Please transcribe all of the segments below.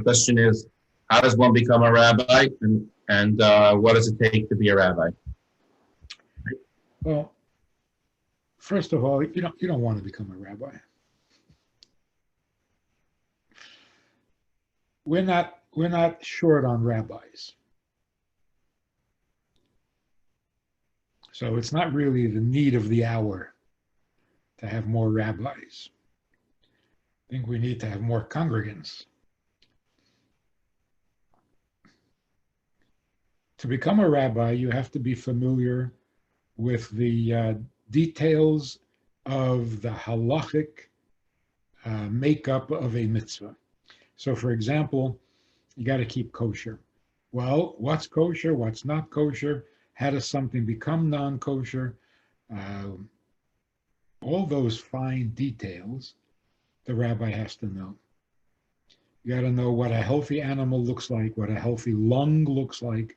question is, how does one become a rabbi, and what does it take to be a rabbi? Well, first of all, you don't want to become a rabbi. We're not short on rabbis. So it's not really the need of the hour to have more rabbis. I think we need to have more congregants. To become a rabbi, you have to be familiar with the details of the halachic makeup of a mitzvah. So, for example, you got to keep kosher. Well, what's kosher? What's not kosher? How does something become non-kosher? All those fine details the rabbi has to know. You got to know what a healthy animal looks like, what a healthy lung looks like,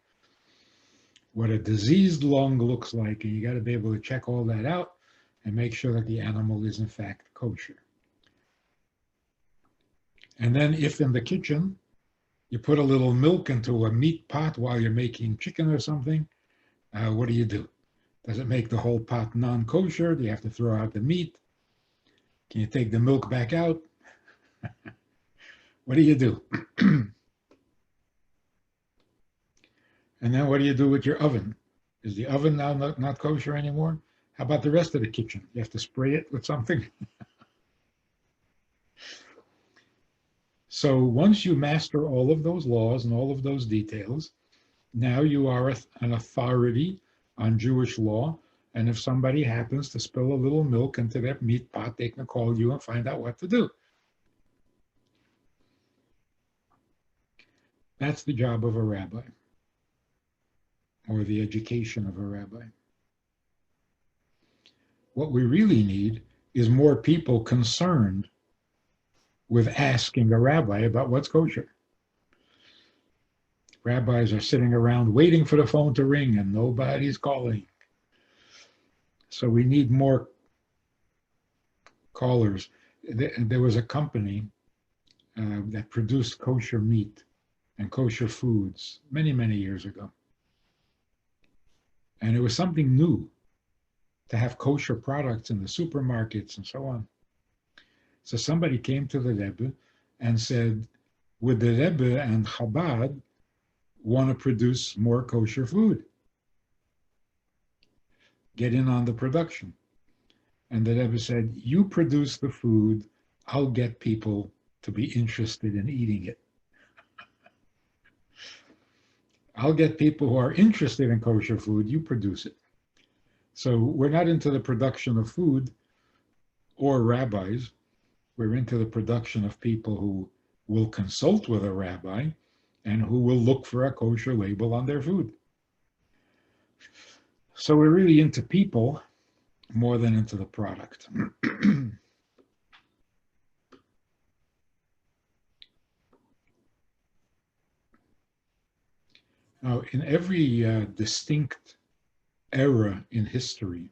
what a diseased lung looks like, and you got to be able to check all that out and make sure that the animal is in fact kosher. And then if in the kitchen you put a little milk into a meat pot while you're making chicken or something, what do? Does it make the whole pot non-kosher? Do you have to throw out the meat? Can you take the milk back out? What do? And then what do you do with your oven? Is the oven now not kosher anymore? How about the rest of the kitchen? You have to spray it with something? So once you master all of those laws and all of those details, now you are an authority on Jewish law. And if somebody happens to spill a little milk into their meat pot, they can call you and find out what to do. That's the job of a rabbi, or the education of a rabbi. What we really need is more people concerned with asking a rabbi about what's kosher. Rabbis are sitting around waiting for the phone to ring and nobody's calling. So we need more callers. There was a company that produced kosher meat and kosher foods many, many years ago. And it was something new to have kosher products in the supermarkets and so on. So somebody came to the Rebbe and said, would the Rebbe and Chabad want to produce more kosher food? Get in on the production. And the Rebbe said, you produce the food, I'll get people to be interested in eating it. I'll get people who are interested in kosher food, you produce it. So we're not into the production of food or rabbis. We're into the production of people who will consult with a rabbi and who will look for a kosher label on their food. So we're really into people more than into the product. Now, in every distinct era in history,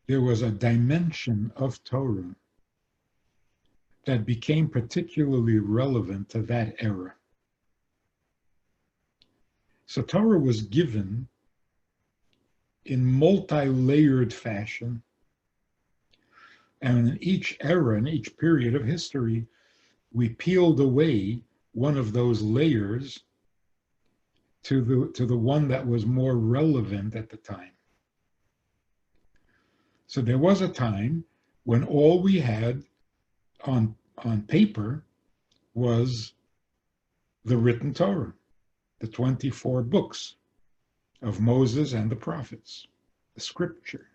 there was a dimension of Torah that became particularly relevant to that era. So Torah was given in multi-layered fashion, and in each era, in each period of history, we peeled away one of those layers to the one that was more relevant at the time. So there was a time when all we had on paper was the written Torah, the 24 books of Moses and the prophets, the scripture.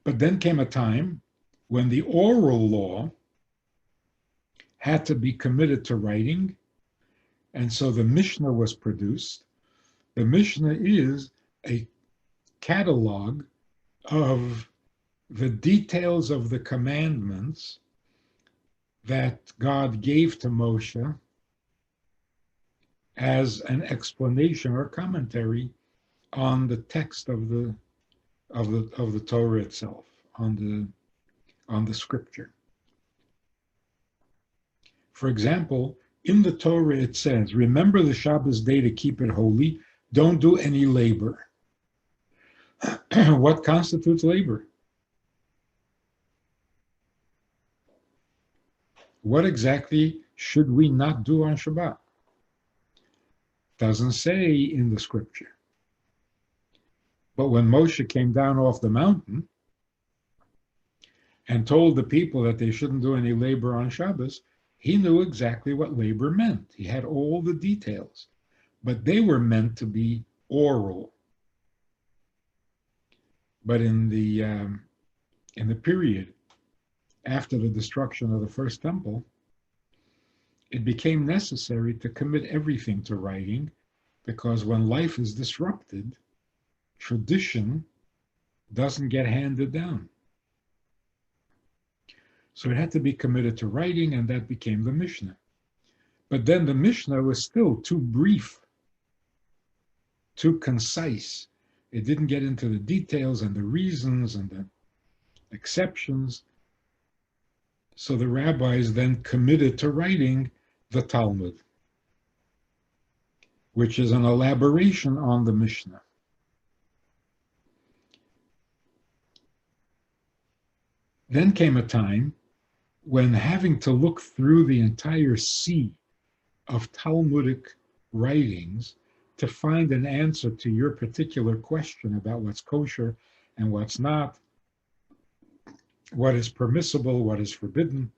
But then came a time when the oral law had to be committed to writing, and so the Mishnah was produced. The Mishnah is a catalog of the details of the commandments that God gave to Moshe as an explanation or commentary on the text of the Torah itself, on the scripture. For example, in the Torah it says, remember the Shabbos day to keep it holy, don't do any labor. What constitutes labor? What exactly should we not do on Shabbat? Doesn't say in the scripture. But when Moshe came down off the mountain and told the people that they shouldn't do any labor on Shabbos, he knew exactly what labor meant. He had all the details, but they were meant to be oral. But in the period after the destruction of the first temple, it became necessary to commit everything to writing, because when life is disrupted, tradition doesn't get handed down. So it had to be committed to writing, and that became the Mishnah. But then the Mishnah was still too brief, too concise. It didn't get into the details and the reasons and the exceptions. So the rabbis then committed to writing the Talmud, which is an elaboration on the Mishnah. Then came a time when, having to look through the entire sea of Talmudic writings to find an answer to your particular question about what's kosher and what's not, what is permissible, what is forbidden,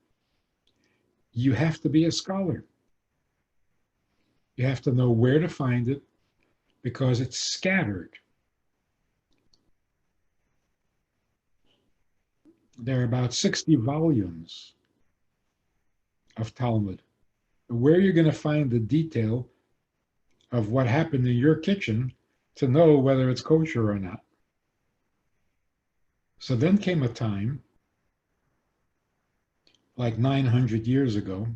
you have to be a scholar. You have to know where to find it, because it's scattered. There are about 60 volumes of Talmud. Where you're going to find the detail of what happened in your kitchen to know whether it's kosher or not. So then came a time, like 900 years ago,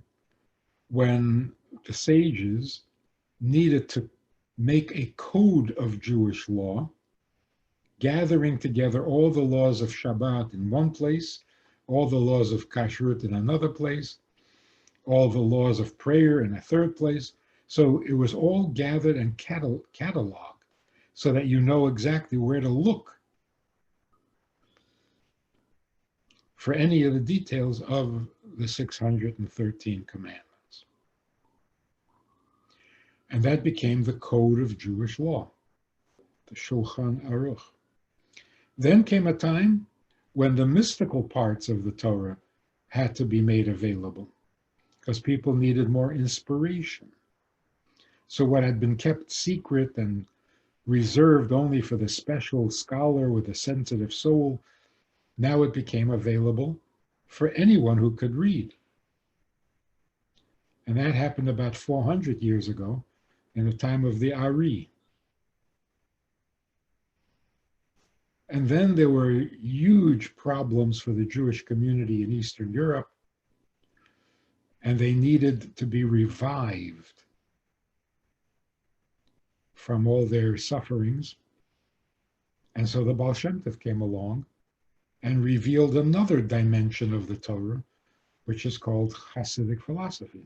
when the sages needed to make a code of Jewish law, gathering together all the laws of Shabbat in one place, all the laws of Kashrut in another place, all the laws of prayer in a third place. So it was all gathered and cataloged so that you know exactly where to look for any of the details of the 613 commandments. And that became the code of Jewish law, the Shulchan Aruch. Then came a time when the mystical parts of the Torah had to be made available, because people needed more inspiration. So what had been kept secret and reserved only for the special scholar with a sensitive soul, now it became available for anyone who could read. And that happened about 400 years ago, in the time of the Ari. And then there were huge problems for the Jewish community in Eastern Europe, and they needed to be revived from all their sufferings. And so the Baal Shem Tov came along and revealed another dimension of the Torah, which is called Hasidic philosophy.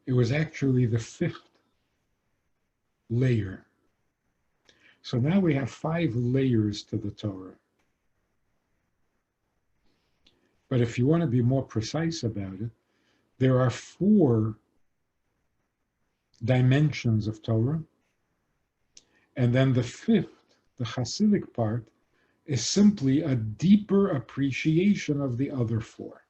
It was actually the fifth layer. So now we have 5 layers to the Torah. But if you want to be more precise about it, there are 4 dimensions of Torah. And then the 5th, the Hasidic part, is simply a deeper appreciation of the other 4.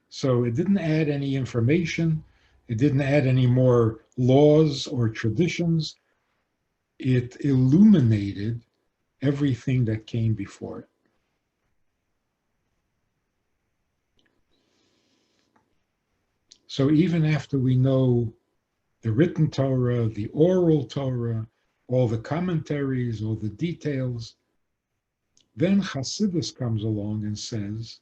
So it didn't add any information. It didn't add any more laws or traditions. It illuminated everything that came before it. So even after we know the written Torah, the oral Torah, all the commentaries, all the details, then Hasidus comes along and says,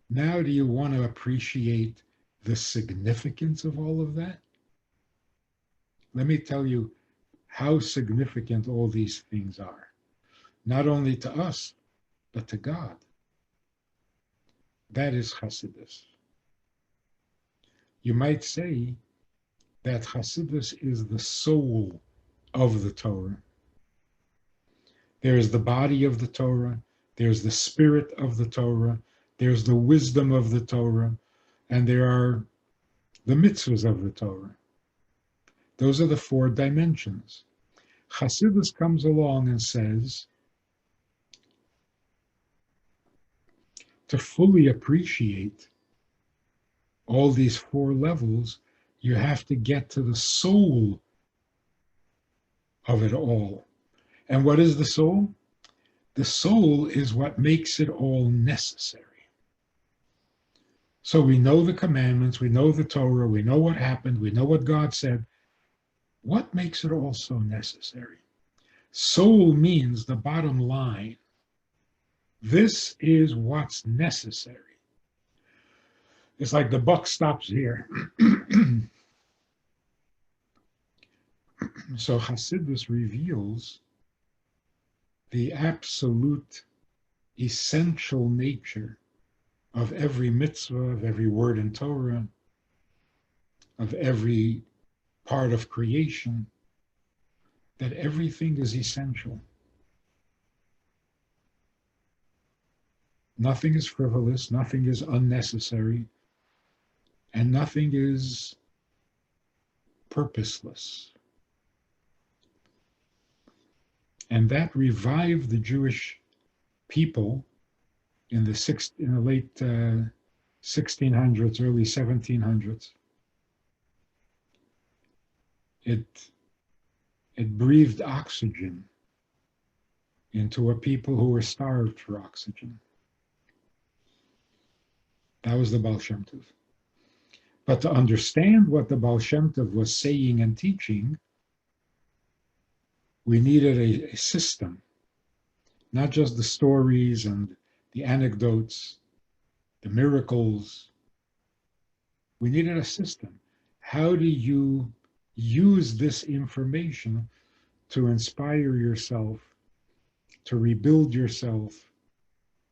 now do you want to appreciate the significance of all of that? Let me tell you how significant all these things are. not only to us, but to God. That is Hasidus. You might say that Hasidus is the soul of the Torah. There is the body of the Torah, there's the spirit of the Torah, there's the wisdom of the Torah, and there are the mitzvahs of the Torah. Those are the four dimensions. Hasidus comes along and says, to fully appreciate all these four levels, you have to get to the soul of it all. And what is the soul? The soul is what makes it all necessary. So we know the commandments, we know the Torah, we know what happened, we know what God said. What makes it all so necessary? Soul means the bottom line. This is what's necessary. It's like the buck stops here. So Hasidus reveals the absolute essential nature of every mitzvah, of every word in Torah, of every part of creation, that everything is essential. Nothing is frivolous, nothing is unnecessary, and nothing is purposeless. And that revived the Jewish people in the late 1600s, early 1700s. It breathed oxygen into a people who were starved for oxygen. That was the Baal Shem Tov. But to understand what the Baal Shem Tov was saying and teaching, we needed a system, not just the stories and the anecdotes, the miracles. We needed a system. How do you use this information to inspire yourself, to rebuild yourself,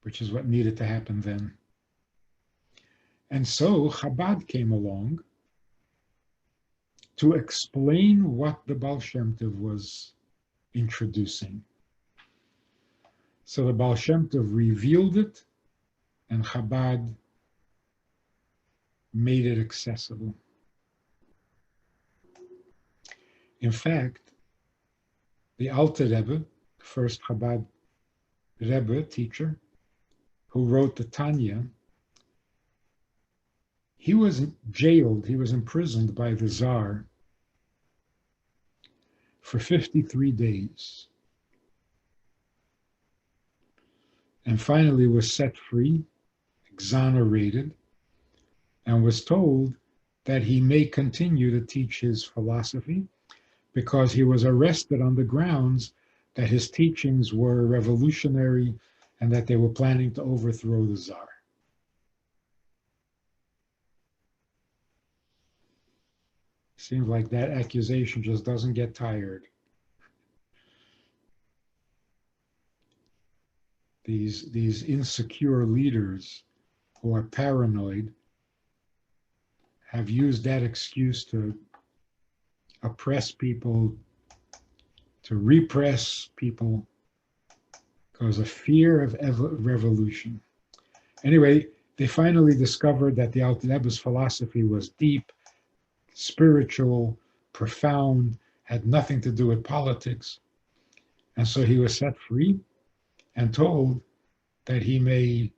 which is what needed to happen then? And so Chabad came along to explain what the Baal Shem Tov was introducing. So the Baal Shem Tov revealed it, and Chabad made it accessible. In fact, the Alter Rebbe, the first Chabad Rebbe teacher, who wrote the Tanya, he was jailed, he was imprisoned by the Tsar for 53 days. And finally was set free, exonerated, and was told that he may continue to teach his philosophy because he was arrested on the grounds that his teachings were revolutionary and that they were planning to overthrow the Tsar. Seems like that accusation just doesn't get tired. These insecure leaders who are paranoid have used that excuse to oppress people, to repress people, because of fear of revolution. Anyway, they finally discovered that the Alter Rebbe's philosophy was deep, spiritual, profound, had nothing to do with politics. And so he was set free and told that he may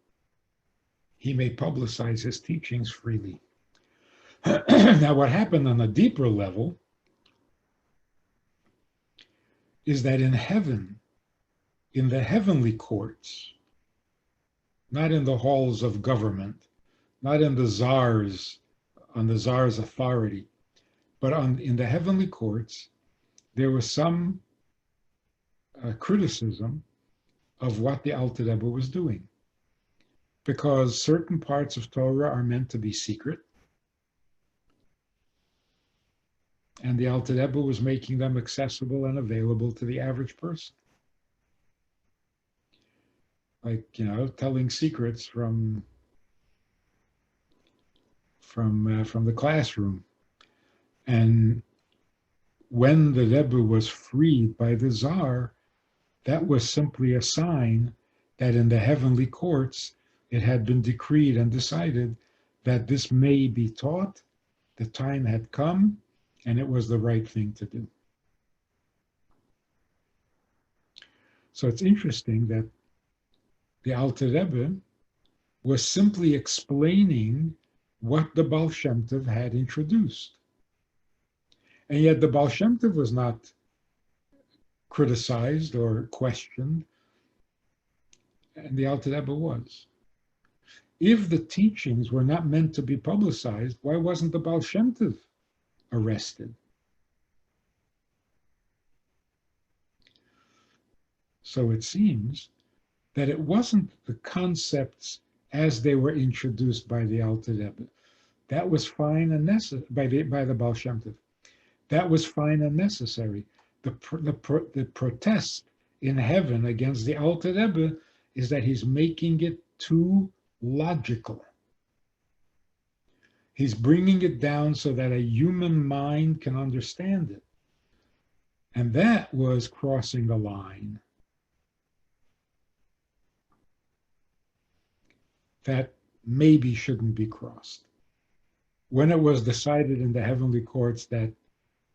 publicize his teachings freely. Now, what happened on a deeper level is that in heaven, in the heavenly courts, not in the halls of government, not in the czars, on the czar's authority, but in the heavenly courts, there was some criticism of what the Alter Rebbe was doing, because certain parts of Torah are meant to be secret, and the Alter Rebbe was making them accessible and available to the average person. like, telling secrets from the classroom. And when the Rebbe was freed by the Tsar, that was simply a sign that in the heavenly courts it had been decreed and decided that this may be taught, the time had come, and it was the right thing to do. So it's interesting that the Alter Rebbe was simply explaining what the Baal Shem Tov had introduced. And yet the Baal Shem Tov was not criticized or questioned, and the Alter Rebbe was. If the teachings were not meant to be publicized, why wasn't the Baal Shem Tov arrested? So it seems that it wasn't the concepts as they were introduced by the Alter Rebbe. That was fine and necessary by the Baal Shem Tov. That was fine and necessary. The protest in heaven against the Alter Rebbe is that he's making it too logical. He's bringing it down so that a human mind can understand it. And that was crossing the line. That maybe shouldn't be crossed. When it was decided in the heavenly courts that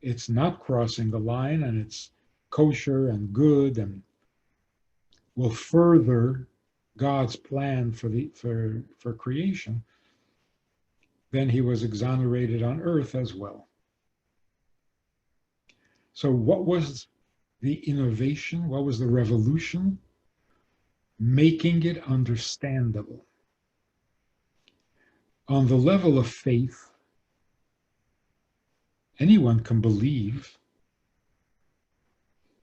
it's not crossing the line and it's kosher and good and will further God's plan for creation, then he was exonerated on earth as well. So what was the innovation? What was the revolution? Making it understandable. On the level of faith, anyone can believe.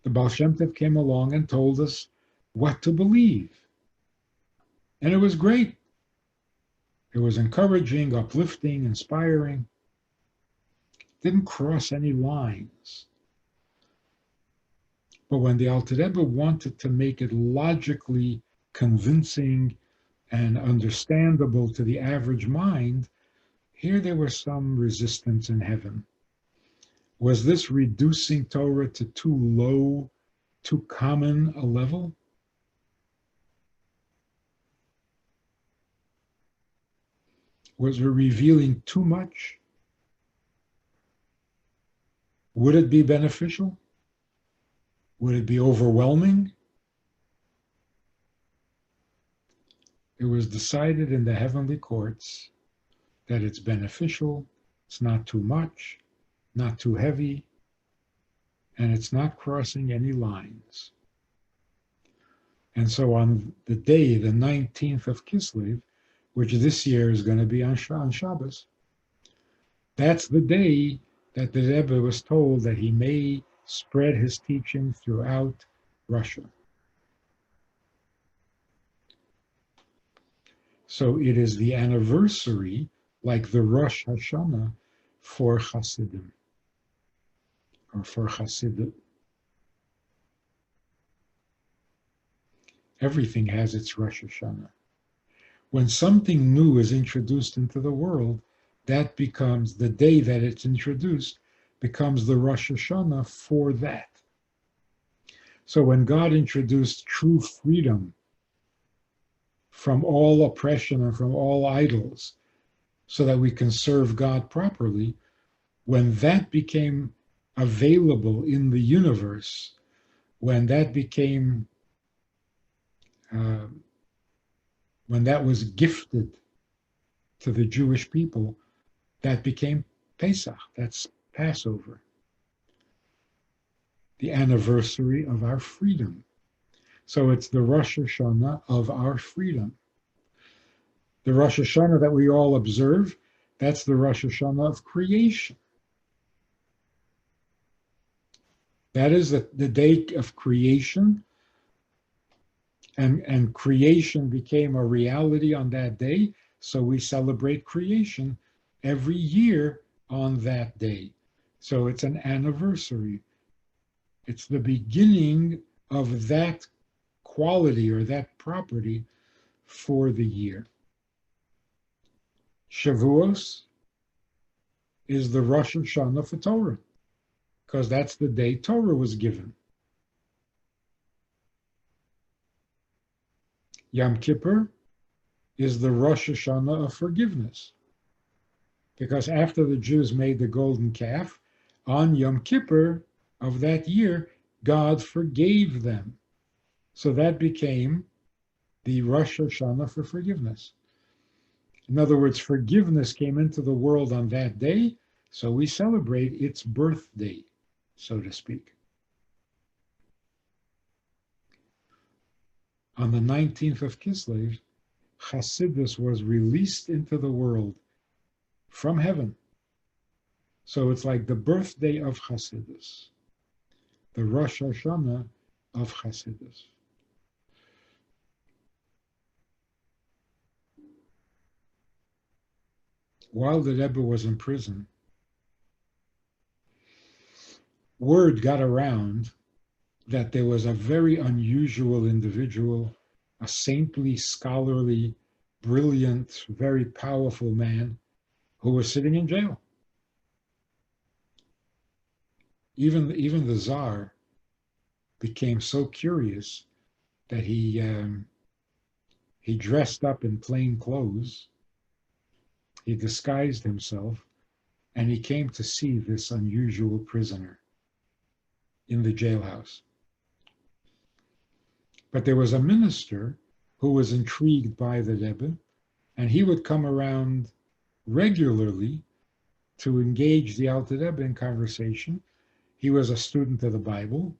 The Baal Shem Tov came along and told us what to believe. And it was great. It was encouraging, uplifting, inspiring. Didn't cross any lines. But when the Alter Rebbe wanted to make it logically convincing and understandable to the average mind, here there was some resistance in heaven. Was this reducing Torah to too low, too common a level? Was it revealing too much? Would it be beneficial? Would it be overwhelming? It was decided in the heavenly courts that it's beneficial, it's not too much, not too heavy, and it's not crossing any lines. And so on the day, the 19th of Kislev, which this year is going to be on Shabbos, that's the day that the Rebbe was told that he may spread his teaching throughout Russia. So it is the anniversary, like the Rosh Hashanah, for Hasidim, or for Hasidut. Everything has its Rosh Hashanah. When something new is introduced into the world, that becomes, the day that it's introduced, becomes the Rosh Hashanah for that. So when God introduced true freedom from all oppression and from all idols, so that we can serve God properly, when that became available in the universe, when that became, when that was gifted to the Jewish people, that became Pesach, that's Passover, the anniversary of our freedom. So it's the Rosh Hashanah of our freedom. The Rosh Hashanah that we all observe, that's the Rosh Hashanah of creation. That is the day of creation, and creation became a reality on that day, so we celebrate creation every year on that day. So it's an anniversary. It's the beginning of that quality or that property for the year. Shavuos is the Rosh Hashanah for Torah, because that's the day Torah was given. Yom Kippur is the Rosh Hashanah of forgiveness, because after the Jews made the golden calf, on Yom Kippur of that year, God forgave them. So that became the Rosh Hashanah for forgiveness. In other words, forgiveness came into the world on that day, so we celebrate its birthday, so to speak. On the 19th of Kislev, Hasidus was released into the world from heaven. So it's like the birthday of Hasidus, the Rosh Hashanah of Hasidus. While the Rebbe was in prison, word got around that there was a very unusual individual, a saintly, scholarly, brilliant, very powerful man who was sitting in jail. Even the Tsar became so curious that he dressed up in plain clothes. He disguised himself, and he came to see this unusual prisoner in the jailhouse. But there was a minister who was intrigued by the Rebbe, and he would come around regularly to engage the Alter Rebbe in conversation. He was a student of the Bible,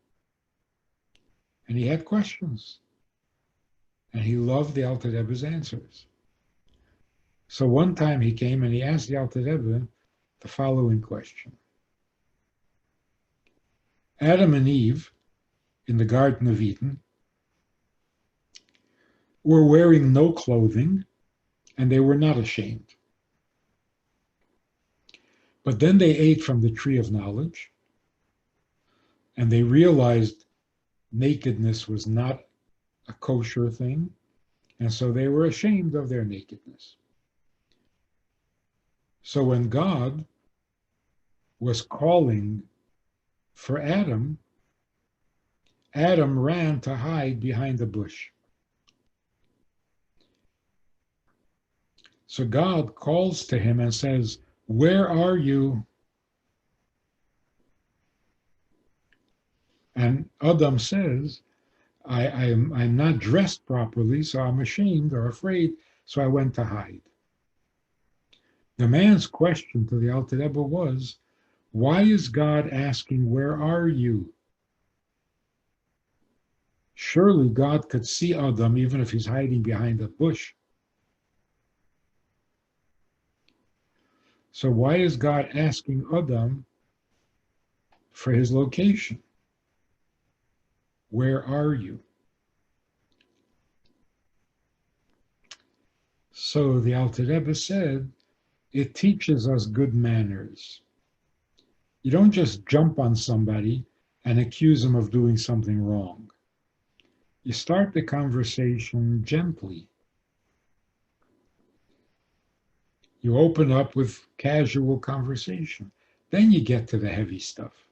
and he had questions, and he loved the Alter Rebbe's answers. So one time he came and he asked the Alter Rebbe the following question. Adam and Eve in the Garden of Eden were wearing no clothing, and they were not ashamed. But then they ate from the tree of knowledge, and they realized nakedness was not a kosher thing, and so they were ashamed of their nakedness. So when God was calling for Adam, Adam ran to hide behind a bush. So God calls to him and says, "Where are you?" And Adam says, I'm not dressed properly, so I'm ashamed or afraid, so I went to hide. The man's question to the Alter Rebbe was, why is God asking, "Where are you?" Surely God could see Adam even if he's hiding behind a bush. So why is God asking Adam for his location? Where are you? So the Alter Rebbe said, it teaches us good manners. You don't just jump on somebody and accuse them of doing something wrong. You start the conversation gently. You open up with casual conversation. Then you get to the heavy stuff.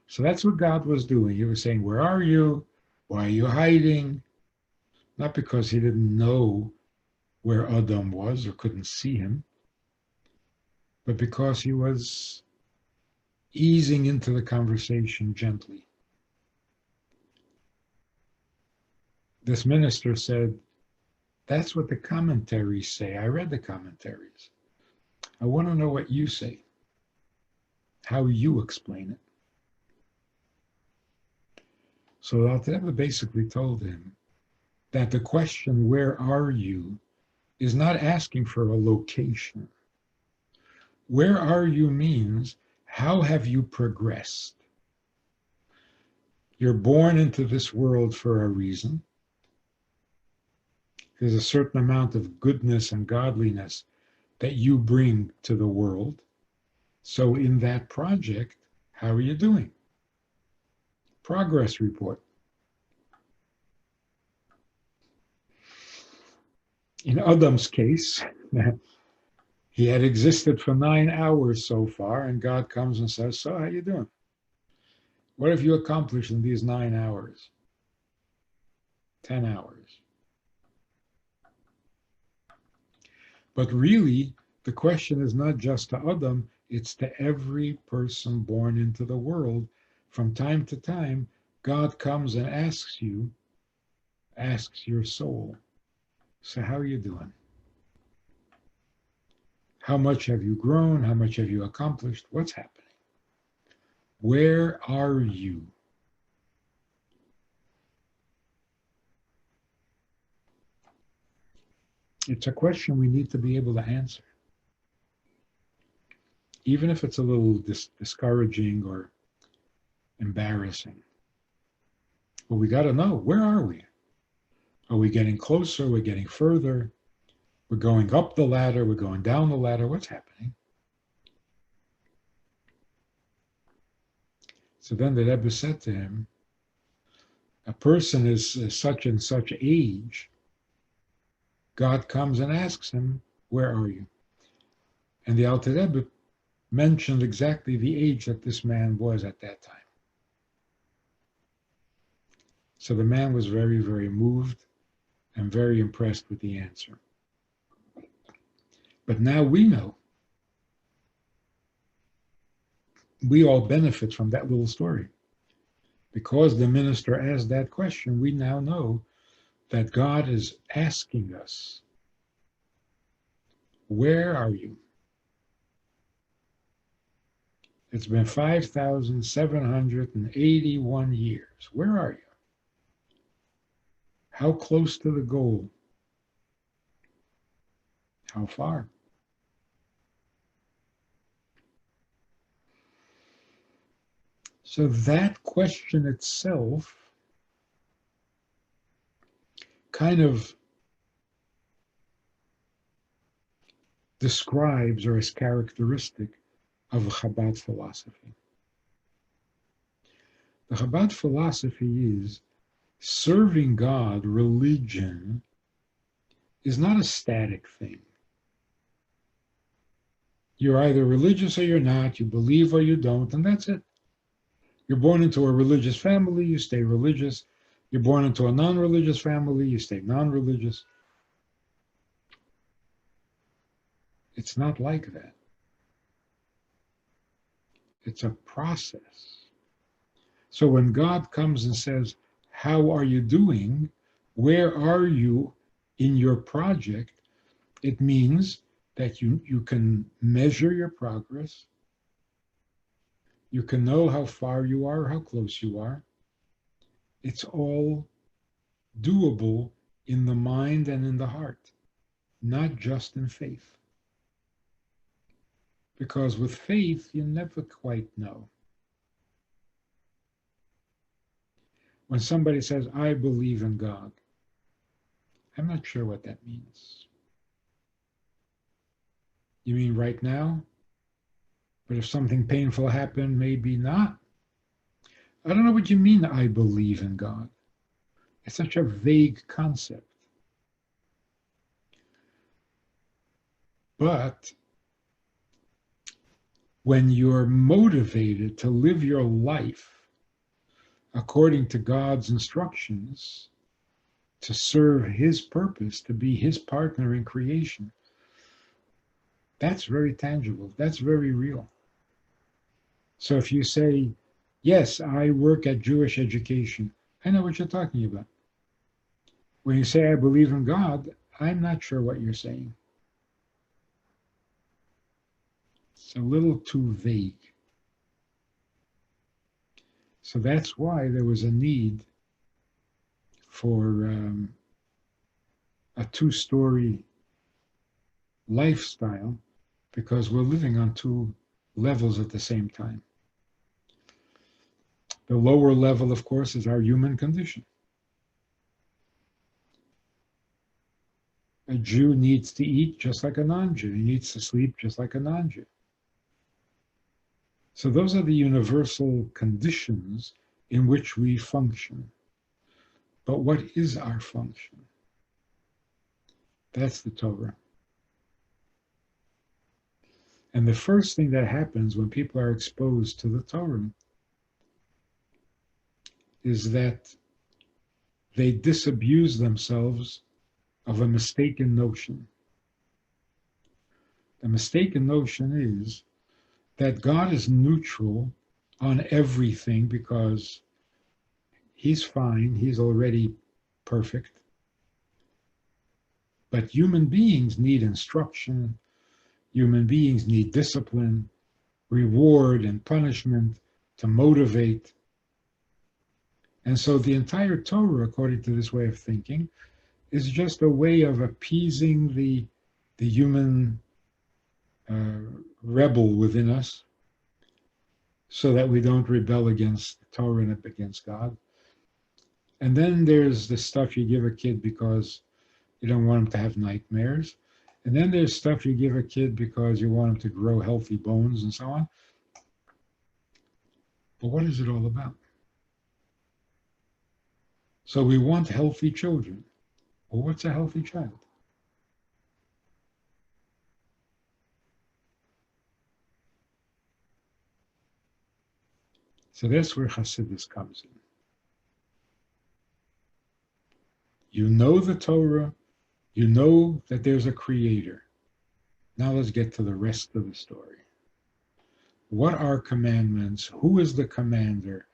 So that's what God was doing. He was saying, "Where are you? Why are you hiding?" Not because he didn't know where Adam was or couldn't see him, but because he was easing into the conversation gently. This minister said, "That's what the commentaries say. I read the commentaries. I want to know what you say, how you explain it." So the Alter Rebbe basically told him that the question, "Where are you?" is not asking for a location. Where are you means, how have you progressed? You're born into this world for a reason. There's a certain amount of goodness and godliness that you bring to the world. So in that project, how are you doing? Progress report. In Adam's case, he had existed for 9 hours so far, and God comes and says, "So, how you doing? What have you accomplished in these 9 hours? 10 hours?" But really, the question is not just to Adam, it's to every person born into the world. From time to time, God comes and asks your soul, "So, how are you doing? How much have you grown? How much have you accomplished? What's happening? Where are you?" It's a question we need to be able to answer, even if it's a little discouraging or embarrassing. But we got to know, where are we? Are we getting closer? We're getting further. We're going up the ladder. We're going down the ladder. What's happening? So then the Rebbe said to him, a person is such and such age. God comes and asks him, "Where are you?" And the Alter Rebbe mentioned exactly the age that this man was at that time. So the man was very, very moved and very impressed with the answer. But now we know. We all benefit from that little story. Because the minister asked that question, we now know that God is asking us, "Where are you?" It's been 5,781 years. Where are you? How close to the goal? How far? So that question itself kind of describes or is characteristic of a Chabad philosophy. The Chabad philosophy is serving God, religion, is not a static thing. You're either religious or you're not, you believe or you don't, and that's it. You're born into a religious family, you stay religious. You're born into a non-religious family, you stay non-religious. It's not like that. It's a process. So when God comes and says, "How are you doing? Where are you in your project?" It means that you can measure your progress. You can know how far you are, how close you are. It's all doable in the mind and in the heart, not just in faith. Because with faith, you never quite know. When somebody says, "I believe in God," I'm not sure what that means. You mean right now? But if something painful happened, maybe not. I don't know what you mean, "I believe in God." It's such a vague concept. But when you're motivated to live your life according to God's instructions, to serve His purpose, to be His partner in creation, that's very tangible. That's very real. So if you say, "Yes, I work at Jewish education," I know what you're talking about. When you say, "I believe in God," I'm not sure what you're saying. It's a little too vague. So that's why there was a need for a two-story lifestyle, because we're living on two levels at the same time. The lower level, of course, is our human condition. A Jew needs to eat just like a non-Jew. He needs to sleep just like a non-Jew. So those are the universal conditions in which we function. But what is our function? That's the Torah. And the first thing that happens when people are exposed to the Torah is that they disabuse themselves of a mistaken notion. The mistaken notion is that God is neutral on everything because he's fine, he's already perfect. But human beings need instruction, human beings need discipline, reward and punishment to motivate. And so the entire Torah, according to this way of thinking, is just a way of appeasing the human rebel within us so that we don't rebel against the Torah and against God. And then there's the stuff you give a kid because you don't want him to have nightmares. And then there's stuff you give a kid because you want him to grow healthy bones and so on. But what is it all about? So we want healthy children. Well, what's a healthy child? So that's where Hasidus comes in. You know the Torah, you know that there's a creator. Now let's get to the rest of the story. What are commandments? Who is the commander?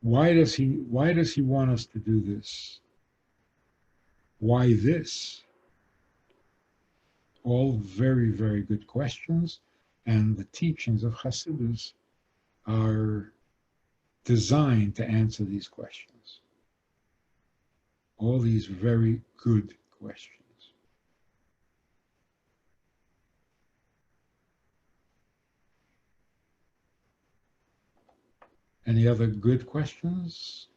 Why does he want us to do this? Why this? All very, very good questions. And the teachings of Hasidus are designed to answer these questions. All these very good questions. Any other good questions?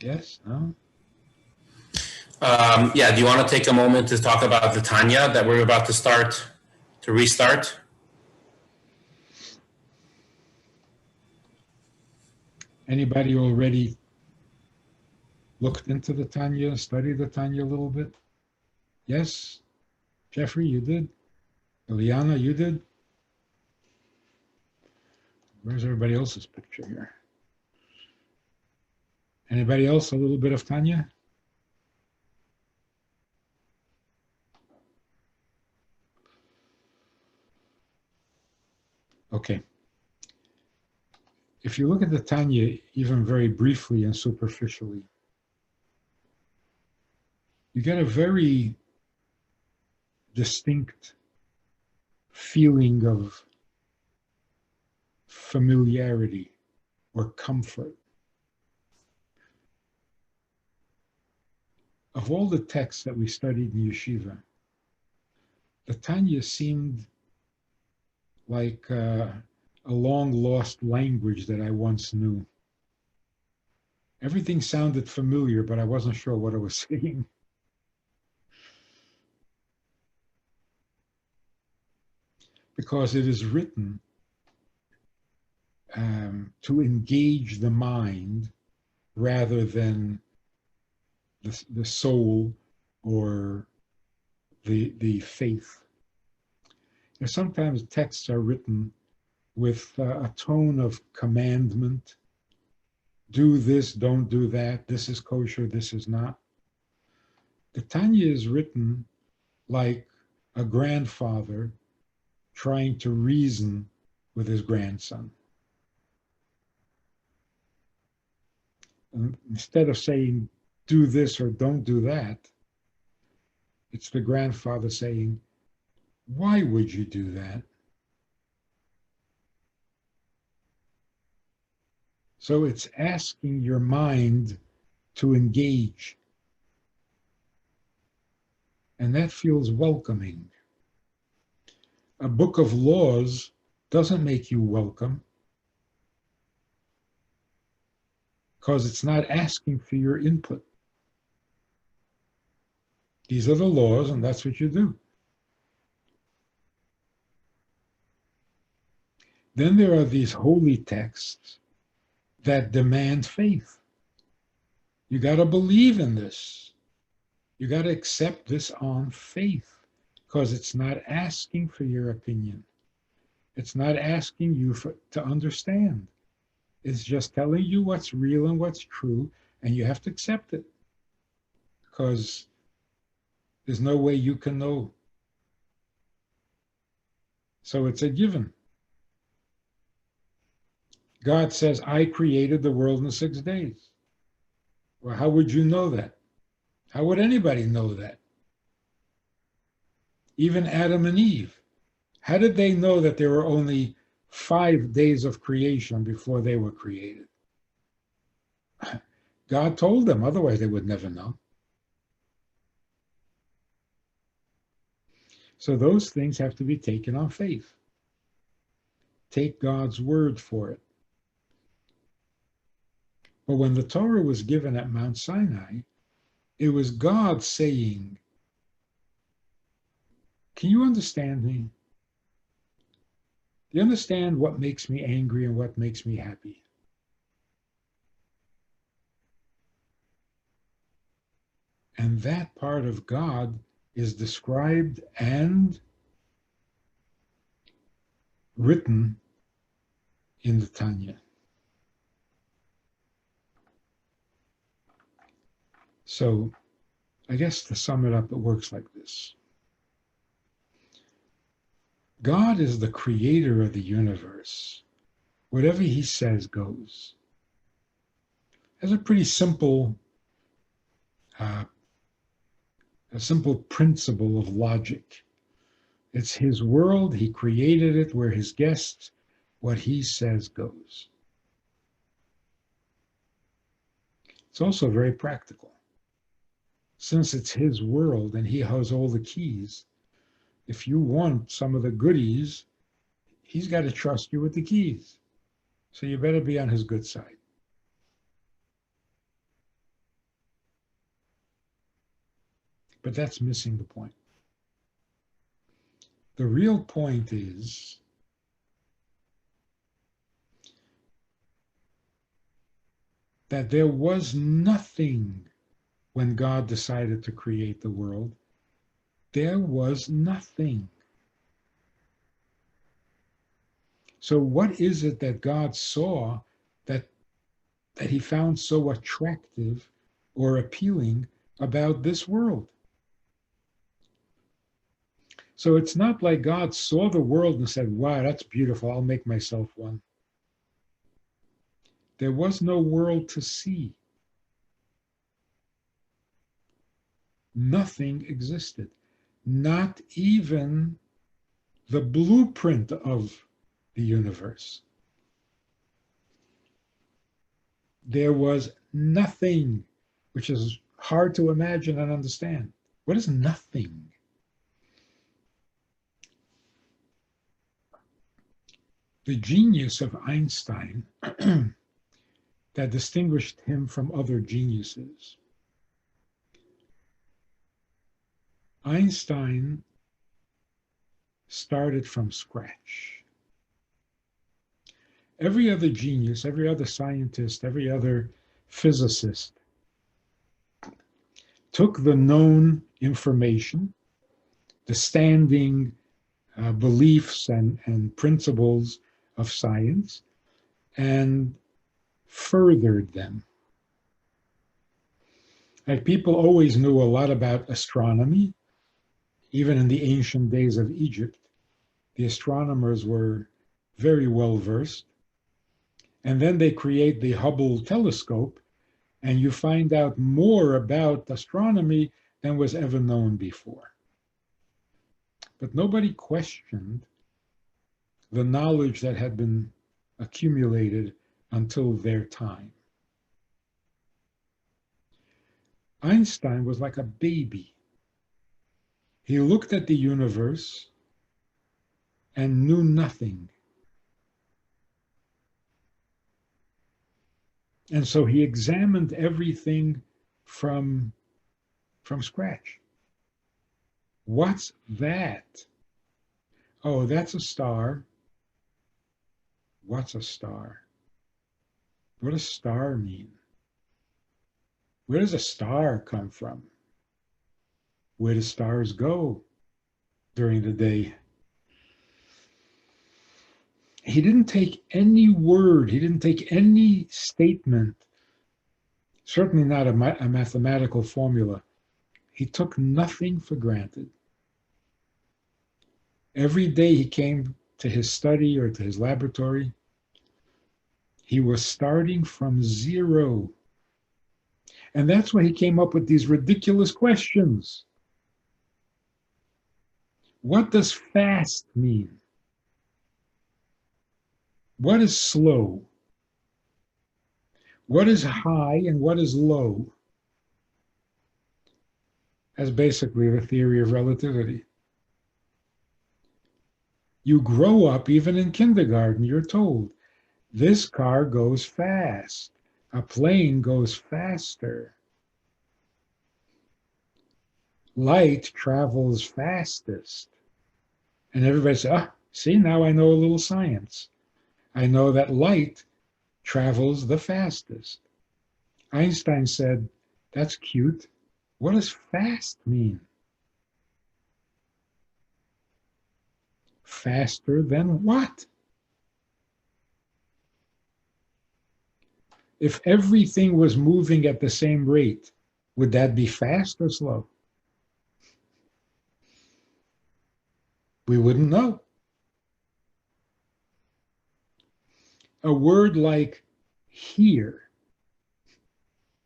Yes? No? Yeah, do you want to take a moment to talk about the Tanya that we're about to start, to restart? Anybody already looked into the Tanya, studied the Tanya a little bit? Yes? Jeffrey, you did? Eliana, you did? Where's everybody else's picture here? Anybody else a little bit of Tanya? Okay. If you look at the Tanya even very briefly and superficially, you get a very distinct feeling of familiarity or comfort. Of all the texts that we studied in yeshiva, the Tanya seemed like a long-lost language that I once knew. Everything sounded familiar, but I wasn't sure what it was saying. Because it is written to engage the mind rather than the soul or the faith. And sometimes texts are written with a tone of commandment. Do this, don't do that. This is kosher, this is not. The Tanya is written like a grandfather trying to reason with his grandson. And instead of saying, do this or don't do that, it's the grandfather saying, why would you do that? So it's asking your mind to engage. And that feels welcoming. A book of laws doesn't make you welcome because it's not asking for your input. These are the laws, and that's what you do. Then there are these holy texts that demand faith. You got to believe in this. You got to accept this on faith because it's not asking for your opinion. It's not asking you to understand. It's just telling you what's real and what's true, and you have to accept it because there's no way you can know. So it's a given. God says, I created the world in 6 days. Well, how would you know that? How would anybody know that? Even Adam and Eve. How did they know that there were only 5 days of creation before they were created? God told them, otherwise they would never know. So those things have to be taken on faith. Take God's word for it. But when the Torah was given at Mount Sinai, it was God saying, can you understand me? Do you understand what makes me angry and what makes me happy? And that part of God is described and written in the Tanya. So I guess to sum it up, it works like this. God is the creator of the universe. Whatever he says goes. That's a pretty simple principle of logic. It's his world. He created it. We're his guests. What he says goes. It's also very practical. Since it's his world and he has all the keys, if you want some of the goodies, he's got to trust you with the keys. So you better be on his good side. But that's missing the point. The real point is that there was nothing when God decided to create the world. There was nothing. So what is it that God saw that he found so attractive or appealing about this world? So it's not like God saw the world and said, wow, that's beautiful, I'll make myself one. There was no world to see. Nothing existed. Not even the blueprint of the universe. There was nothing, which is hard to imagine and understand. What is nothing? The genius of Einstein that distinguished him from other geniuses. Einstein started from scratch. Every other genius, every other scientist, every other physicist took the known information, the standing beliefs and principles of science, and furthered them. Like people always knew a lot about astronomy, even in the ancient days of Egypt. The astronomers were very well versed. And then they create the Hubble telescope, and you find out more about astronomy than was ever known before. But nobody questioned the knowledge that had been accumulated until their time. Einstein was like a baby. He looked at the universe and knew nothing. And so he examined everything from scratch. What's that? Oh, that's a star. What's a star? What does star mean? Where does a star come from? Where do stars go during the day? He didn't take any word, he didn't take any statement, certainly not a mathematical formula. He took nothing for granted. Every day he came to his study or to his laboratory, he was starting from zero. And that's why he came up with these ridiculous questions. What does fast mean? What is slow? What is high and what is low? That's basically the theory of relativity. You grow up, even in kindergarten, you're told, this car goes fast. A plane goes faster. Light travels fastest. And everybody says, see, now I know a little science. I know that light travels the fastest. Einstein said, that's cute. What does fast mean? Faster than what? If everything was moving at the same rate, would that be fast or slow? We wouldn't know. A word like here.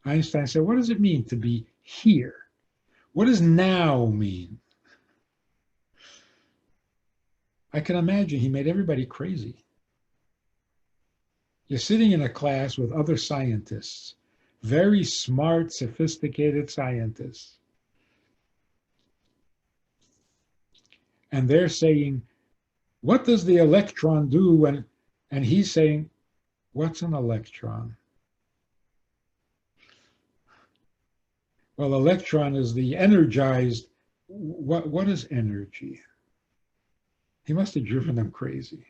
Einstein said, what does it mean to be here? What does now mean? I can imagine he made everybody crazy. You're sitting in a class with other scientists, very smart, sophisticated scientists. And they're saying, what does the electron do? And he's saying, what's an electron? Well, electron is the energized. What is energy? He must have driven them crazy.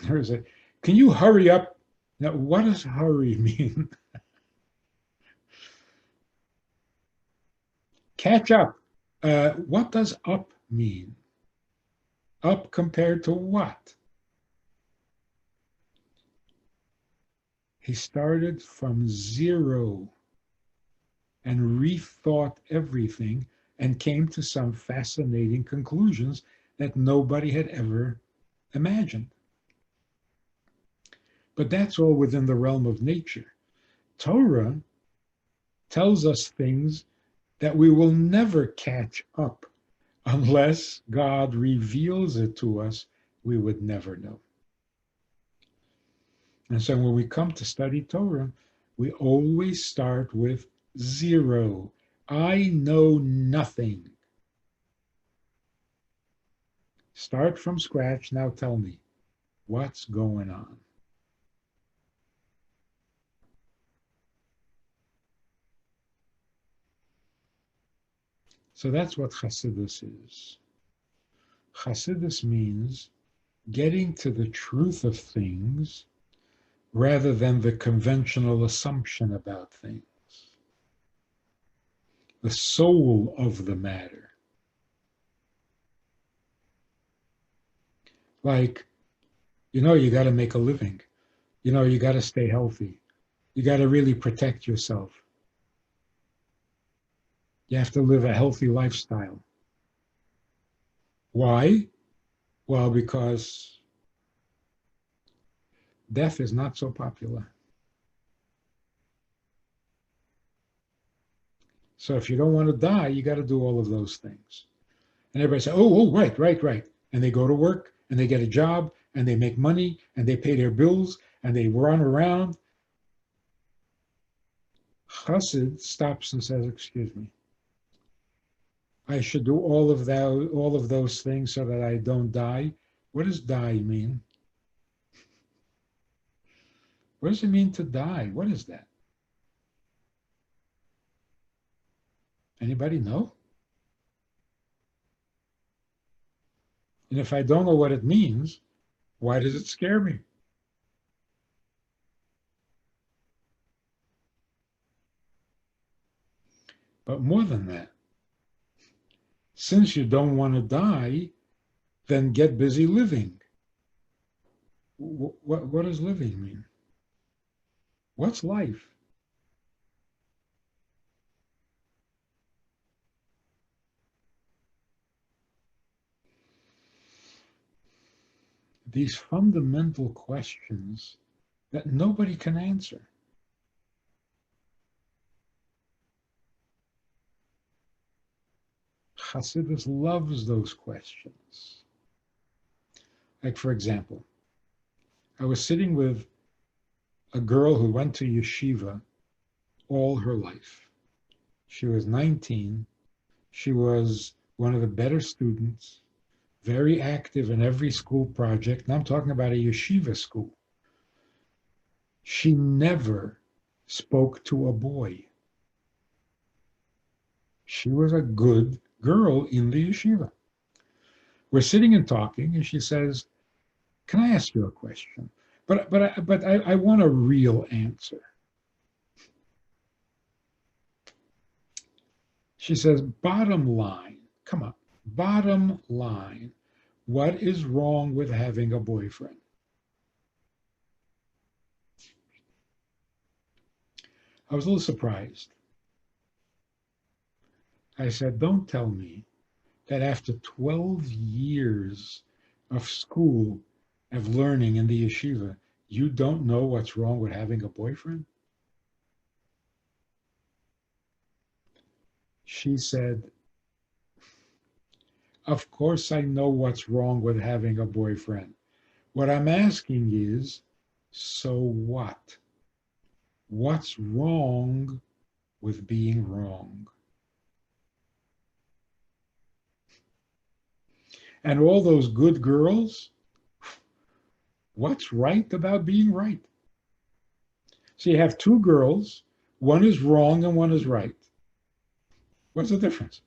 There's a, can you hurry up? Now, what does hurry mean? Catch up. What does up mean? Up compared to what? He started from zero and rethought everything and came to some fascinating conclusions that nobody had ever imagined. But that's all within the realm of nature. Torah tells us things that we will never catch up unless God reveals it to us. We would never know. And so when we come to study Torah, we always start with zero. I know nothing. Start from scratch. Now tell me, what's going on? So that's what Chassidus is. Chassidus means getting to the truth of things rather than the conventional assumption about things. The soul of the matter. Like, you got to make a living. You got to stay healthy. You got to really protect yourself. You have to live a healthy lifestyle. Why? Well, because death is not so popular. So if you don't want to die, you got to do all of those things. And everybody says, oh, right. And they go to work and they get a job and they make money and they pay their bills and they run around. Chassid stops and says, excuse me. I should do all of those things so that I don't die. What does die mean? What does it mean to die? What is that? Anybody know? And if I don't know what it means, why does it scare me? But more than that, since you don't want to die, then get busy living. What does living mean? What's life? These fundamental questions that nobody can answer. Hasidus loves those questions. Like, for example, I was sitting with a girl who went to yeshiva all her life. She was 19. She was one of the better students, very active in every school project. And I'm talking about a yeshiva school. She never spoke to a boy. She was a good girl in the yeshiva. We're sitting and talking, and she says, "Can I ask you a question? But I want a real answer." She says, "Bottom line, come on, bottom line, what is wrong with having a boyfriend?" I was a little surprised. I said, "Don't tell me that after 12 years of school, of learning in the yeshiva, you don't know what's wrong with having a boyfriend?" She said, "Of course I know what's wrong with having a boyfriend. What I'm asking is, so what? What's wrong with being wrong?" And all those good girls, what's right about being right? So you have two girls, one is wrong and one is right. What's the difference?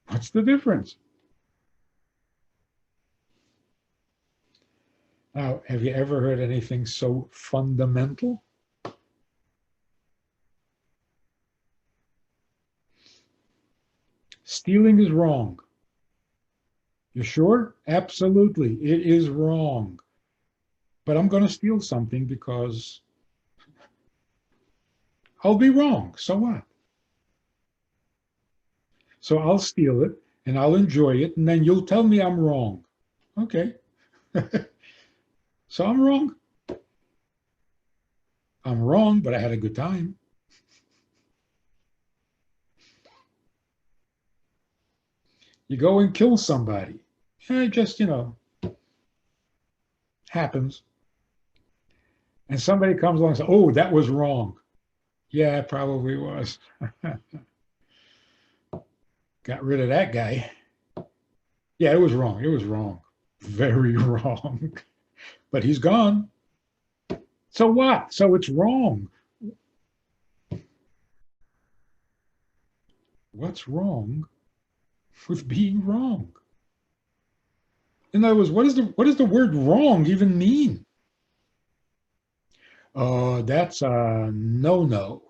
What's the difference? Now, have you ever heard anything so fundamental? Stealing is wrong. You sure? Absolutely. It is wrong. But I'm going to steal something because I'll be wrong. So what? So I'll steal it and I'll enjoy it, and then you'll tell me I'm wrong. Okay. So I'm wrong. I'm wrong, but I had a good time. You go and kill somebody. It just, happens. And somebody comes along and says, "Oh, that was wrong." Yeah, it probably was. Got rid of that guy. Yeah, it was wrong. It was wrong. Very wrong. But he's gone. So what? So it's wrong. What's wrong with being wrong? In other words, what does the word wrong even mean? Oh, that's a no-no.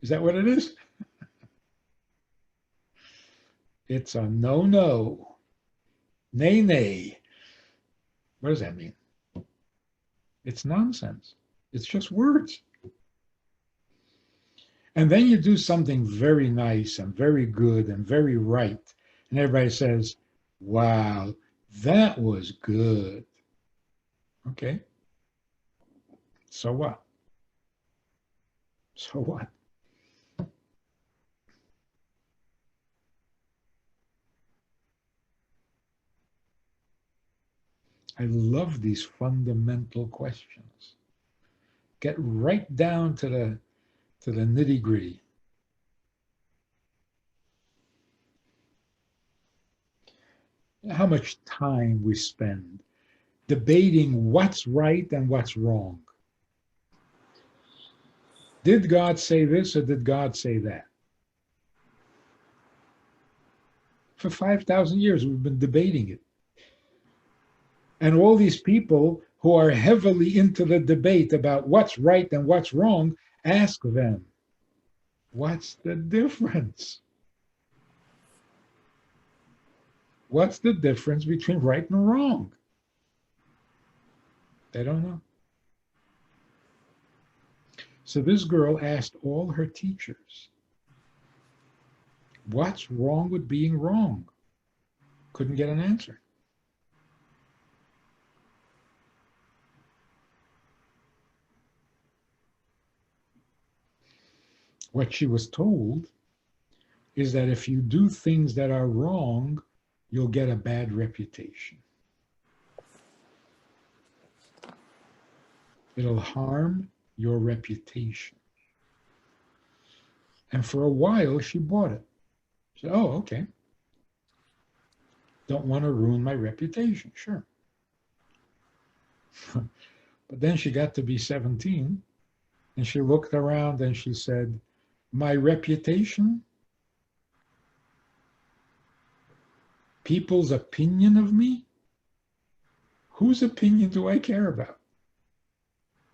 Is that what it is? It's a no-no. Nay-nay. What does that mean? It's nonsense. It's just words. And then you do something very nice and very good and very right. And everybody says, "Wow, that was good." Okay. So what? So what? I love these fundamental questions. Get right down to the nitty gritty. How much time we spend debating what's right and what's wrong. Did God say this or did God say that? For 5,000 years, we've been debating it. And all these people who are heavily into the debate about what's right and what's wrong, ask them, what's the difference? What's the difference between right and wrong? They don't know. So this girl asked all her teachers, what's wrong with being wrong? Couldn't get an answer. What she was told is that if you do things that are wrong, you'll get a bad reputation. It'll harm your reputation. And for a while, she bought it. She said, oh, okay. Don't want to ruin my reputation, sure. But then she got to be 17, and she looked around and she said, my reputation, people's opinion of me, whose opinion do I care about?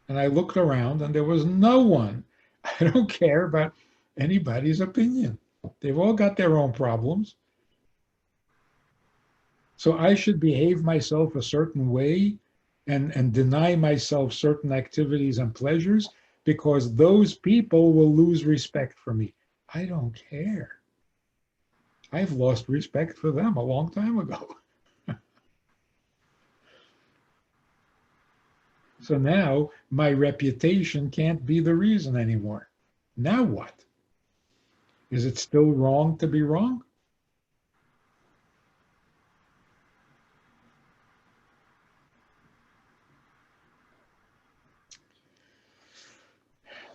And I looked around and there was no one. I don't care about anybody's opinion. They've all got their own problems. So I should behave myself a certain way and deny myself certain activities and pleasures because those people will lose respect for me. I don't care. I've lost respect for them a long time ago. So now my reputation can't be the reason anymore. Now what? Is it still wrong to be wrong?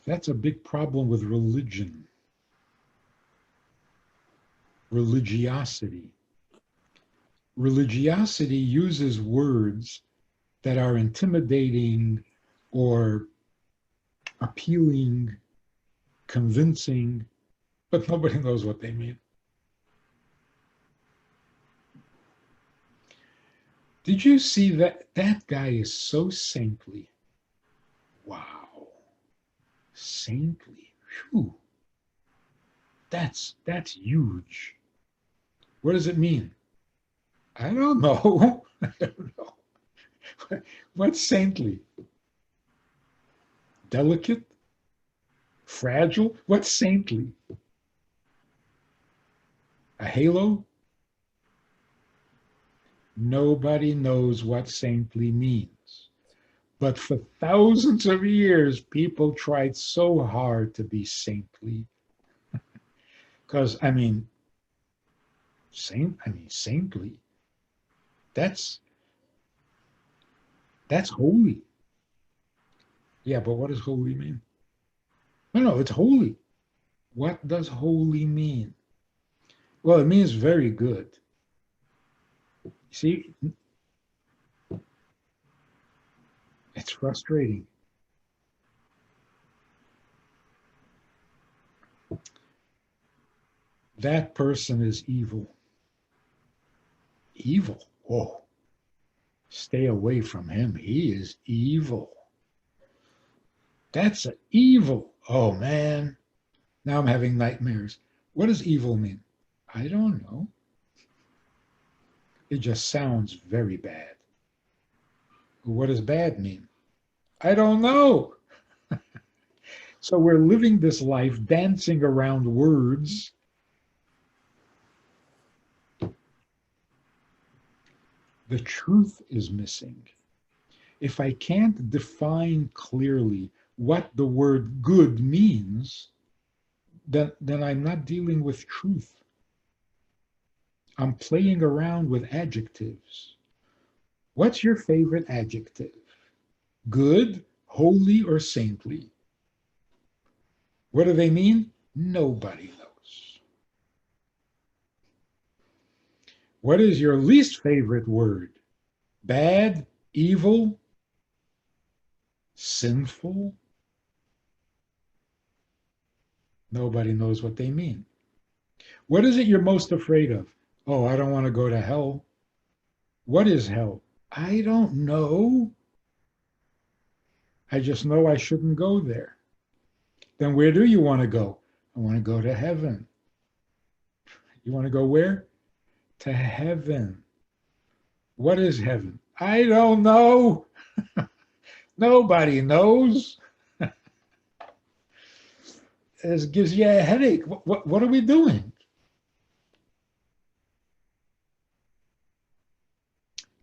That's a big problem with religion. Religiosity. Religiosity uses words that are intimidating or appealing, convincing, but nobody knows what they mean. Did you see that? That guy is so saintly. Wow. Saintly. Whew. That's huge. What does it mean? I don't know. I don't know. What's saintly? Delicate? Fragile? What's saintly? A halo? Nobody knows what saintly means. But for thousands of years, people tried so hard to be saintly. Because, saintly. That's holy. Yeah, but what does holy mean? No, it's holy. What does holy mean? Well, it means very good. See, it's frustrating. That person is evil. Evil? Whoa. Stay away from him. He is evil. That's evil. Oh, man. Now I'm having nightmares. What does evil mean? I don't know. It just sounds very bad. What does bad mean? I don't know. So we're living this life dancing around words. The truth is missing. If I can't define clearly what the word good means, then I'm not dealing with truth. I'm playing around with adjectives. What's your favorite adjective? Good, holy, or saintly? What do they mean? Nobody knows. What is your least favorite word? Bad, evil, sinful? Nobody knows what they mean. What is it you're most afraid of? Oh, I don't want to go to hell. What is hell? I don't know. I just know I shouldn't go there. Then where do you want to go? I want to go to heaven. You want to go where? To heaven. What is heaven? I don't know. Nobody knows. It gives you a headache. What are we doing?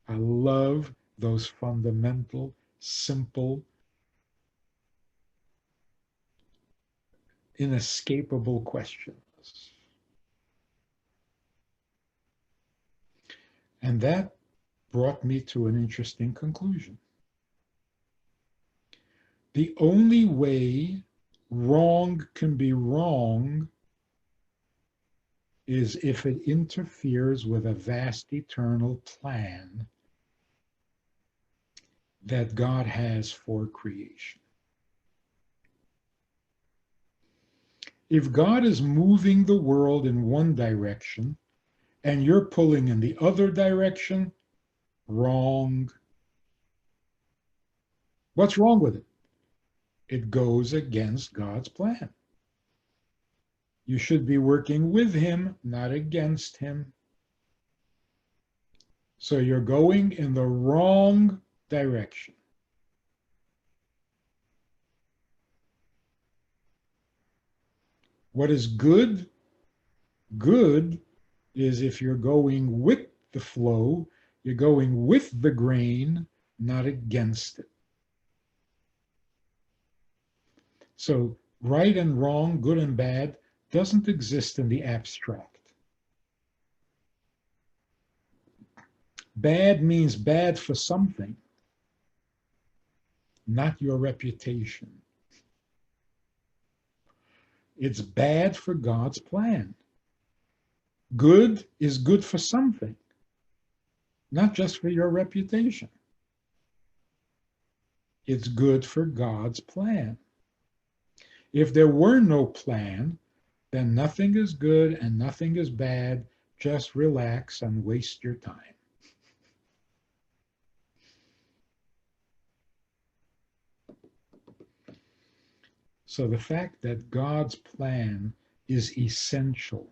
I love those fundamental, simple, inescapable questions. And that brought me to an interesting conclusion. The only way wrong can be wrong is if it interferes with a vast eternal plan that God has for creation. If God is moving the world in one direction and you're pulling in the other direction, wrong. What's wrong with it? It goes against God's plan. You should be working with him, not against him. So you're going in the wrong direction. What is good? Good is if you're going with the flow, you're going with the grain, not against it. So right and wrong, good and bad, doesn't exist in the abstract. Bad means bad for something, not your reputation. It's bad for God's plan. Good is good for something, not just for your reputation. It's good for God's plan. If there were no plan, then nothing is good and nothing is bad. Just relax and waste your time. So the fact that God's plan is essential,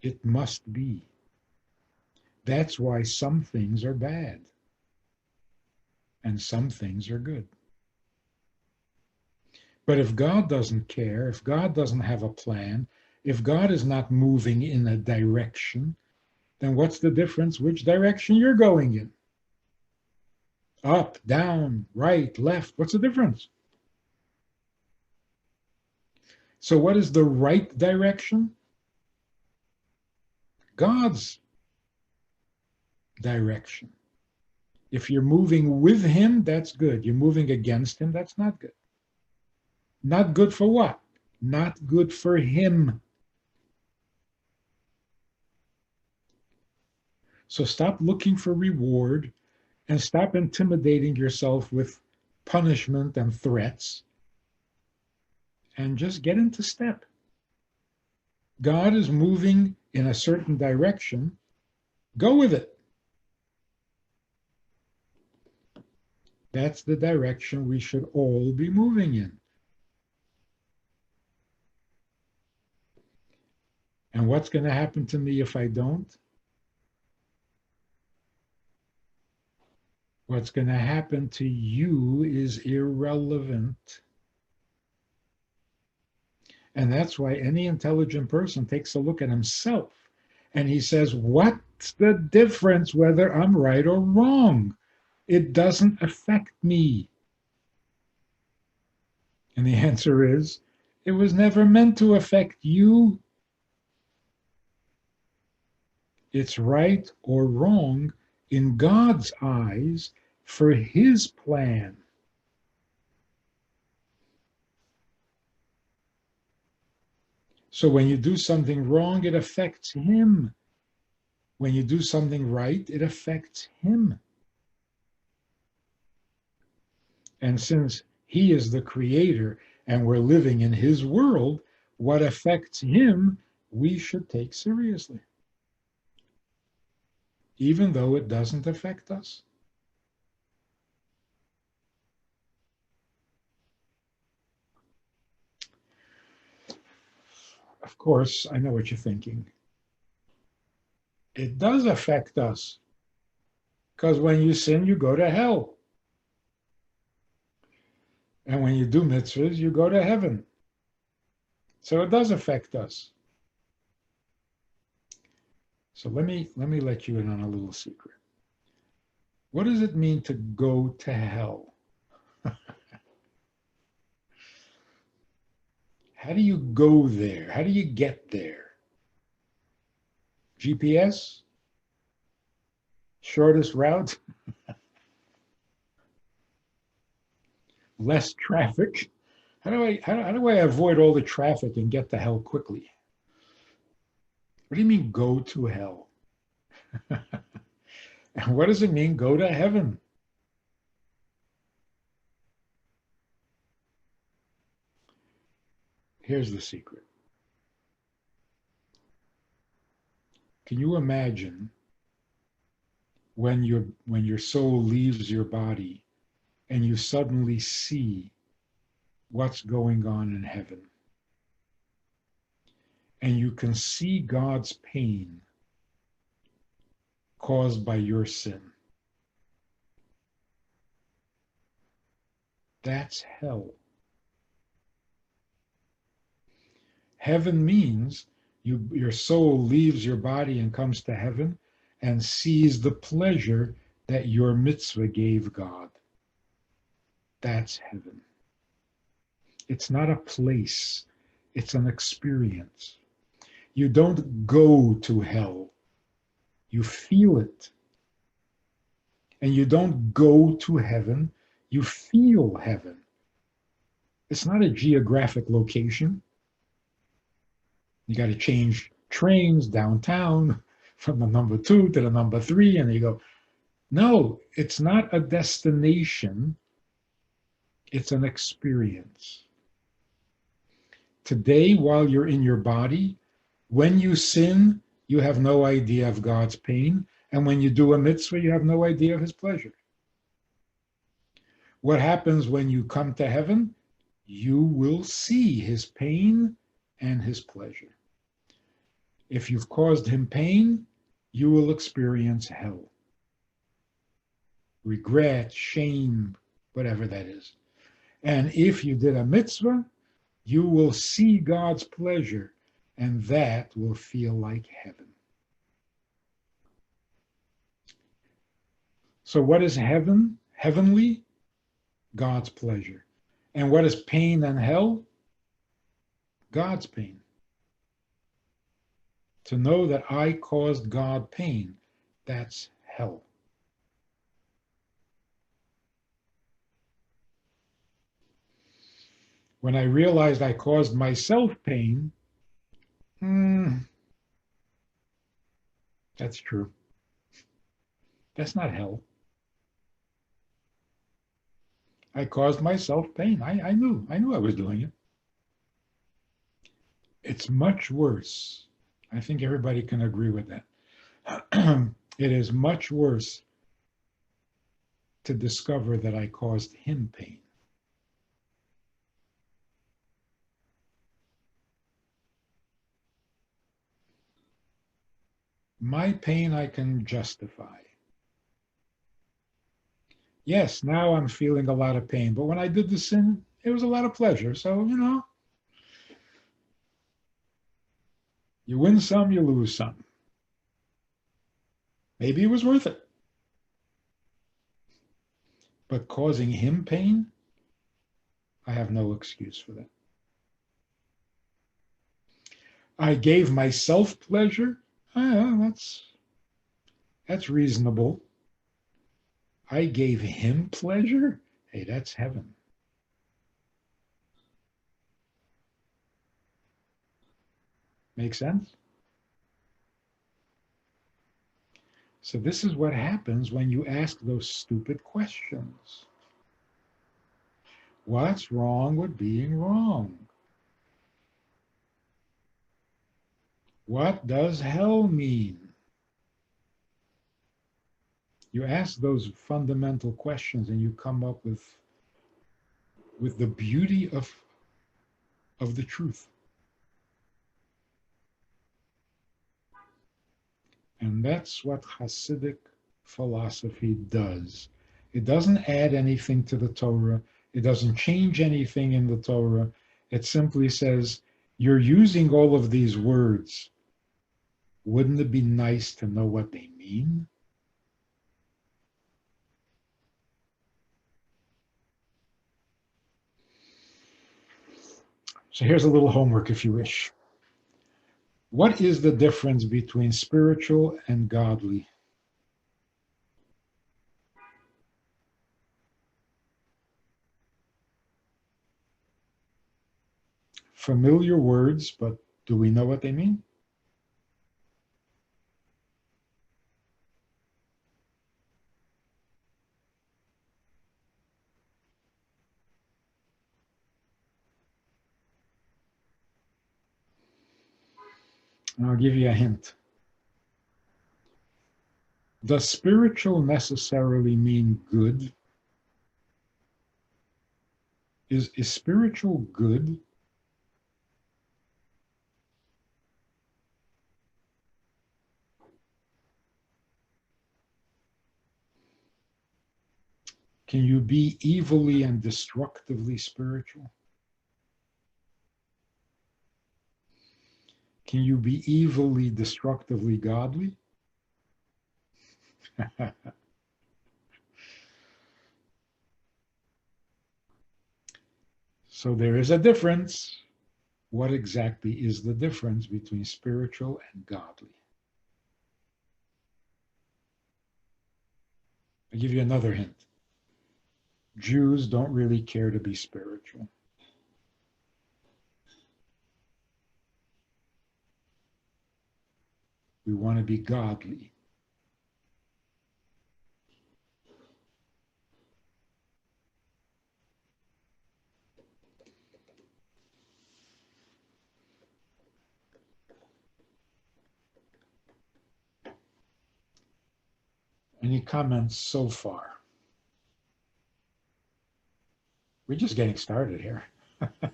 it must be. That's why some things are bad and some things are good. But if God doesn't care, if God doesn't have a plan, if God is not moving in a direction, then what's the difference which direction you're going in? Up, down, right, left. What's the difference? So what is the right direction? God's direction. If you're moving with him, that's good. You're moving against him, that's not good. Not good for what? Not good for him. So stop looking for reward and stop intimidating yourself with punishment and threats and just get into step. God is moving in a certain direction. Go with it. That's the direction we should all be moving in. And what's going to happen to me if I don't? What's going to happen to you is irrelevant. And that's why any intelligent person takes a look at himself and he says, what's the difference whether I'm right or wrong? It doesn't affect me. And the answer is, it was never meant to affect you. It's right or wrong in God's eyes for his plan. So when you do something wrong, it affects him. When you do something right, it affects him. And since he is the creator and we're living in his world, what affects him, we should take seriously. even though it doesn't affect us? Of course, I know what you're thinking. It does affect us, because when you sin, you go to hell. And when you do mitzvahs, you go to heaven. So it does affect us. So let me let you in on a little secret. What does it mean to go to hell? How do you go there? How do you get there? GPS? Shortest route? Less traffic? How do I avoid all the traffic and get to hell quickly? What do you mean go to hell? And what does it mean go to heaven? Here's the secret. Can you imagine when your soul leaves your body and you suddenly see what's going on in heaven? And you can see God's pain caused by your sin. That's hell. Heaven means your soul leaves your body and comes to heaven and sees the pleasure that your mitzvah gave God. That's heaven. It's not a place, it's an experience. You don't go to hell, you feel it. And you don't go to heaven, you feel heaven. It's not a geographic location. You got to change trains downtown from the number 2 to the number 3, and you go, no, it's not a destination, it's an experience. Today, while you're in your body, when you sin, you have no idea of God's pain, and when you do a mitzvah, you have no idea of his pleasure. What happens when you come to heaven? You will see his pain and his pleasure. If you've caused him pain, you will experience hell. Regret, shame, whatever that is. And if you did a mitzvah, you will see God's pleasure, and that will feel like heaven. So what is heaven? Heavenly? God's pleasure. And what is pain and hell? God's pain. To know that I caused God pain, that's hell. When I realized I caused myself pain, that's true. That's not hell. I caused myself pain. I knew I was doing it. It's much worse. I think everybody can agree with that. It is much worse to discover that I caused him pain. My pain I can justify. Yes, now I'm feeling a lot of pain, but when I did the sin, it was a lot of pleasure. So, you win some, you lose some. Maybe it was worth it. But causing him pain, I have no excuse for that. I gave myself pleasure. That's reasonable. I gave him pleasure. Hey, that's heaven. Make sense? So this is what happens when you ask those stupid questions. What's wrong with being wrong? What does hell mean? You ask those fundamental questions and you come up with the beauty of the truth. And that's what Hasidic philosophy does. It doesn't add anything to the Torah. It doesn't change anything in the Torah. It simply says, you're using all of these words. Wouldn't it be nice to know what they mean? So here's a little homework if you wish. What is the difference between spiritual and godly? Familiar words, but do we know what they mean? And I'll give you a hint. Does spiritual necessarily mean good? Is spiritual good? Can you be evilly and destructively spiritual? Can you be evilly, destructively godly? So there is a difference. What exactly is the difference between spiritual and godly? I'll give you another hint. Jews don't really care to be spiritual. We want to be godly. Any comments so far? We're just getting started here. That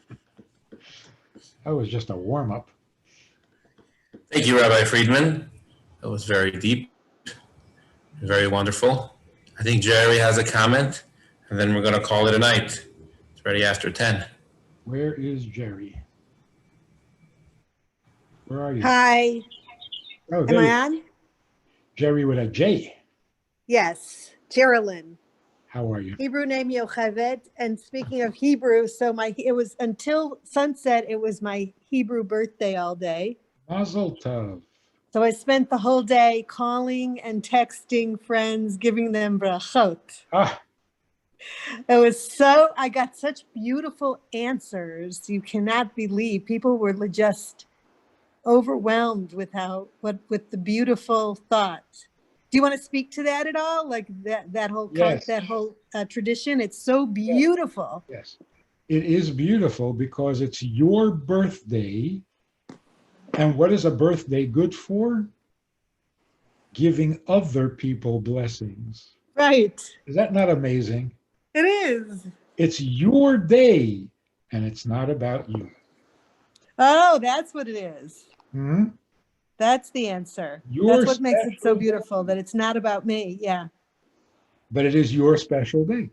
was just a warm-up. Thank you, Rabbi Friedman. That was very deep, very wonderful. I think Jerry has a comment, and then we're going to call it a night. It's already after 10. Where is Jerry? Where are you? Hi. Oh, Am there I you on? Jerry with a J. Yes. Geraldine. How are you? Hebrew name Yocheved. And speaking of Hebrew, so it was until sunset, it was my Hebrew birthday all day. Mazel tov. So I spent the whole day calling and texting friends, giving them brachot. Ah, I got such beautiful answers. You cannot believe. People were just overwhelmed with with the beautiful thought. Do you want to speak to that at all? Like that whole yes. tradition? It's so beautiful. Yes. It is beautiful because it's your birthday. And what is a birthday good for? Giving other people blessings. Right. Is that not amazing? It is. It's your day, and it's not about you. Oh, that's what it is. Hmm? That's the answer. Your That's what makes it so special beautiful, day. that it's not about me. Yeah. But it is your special day.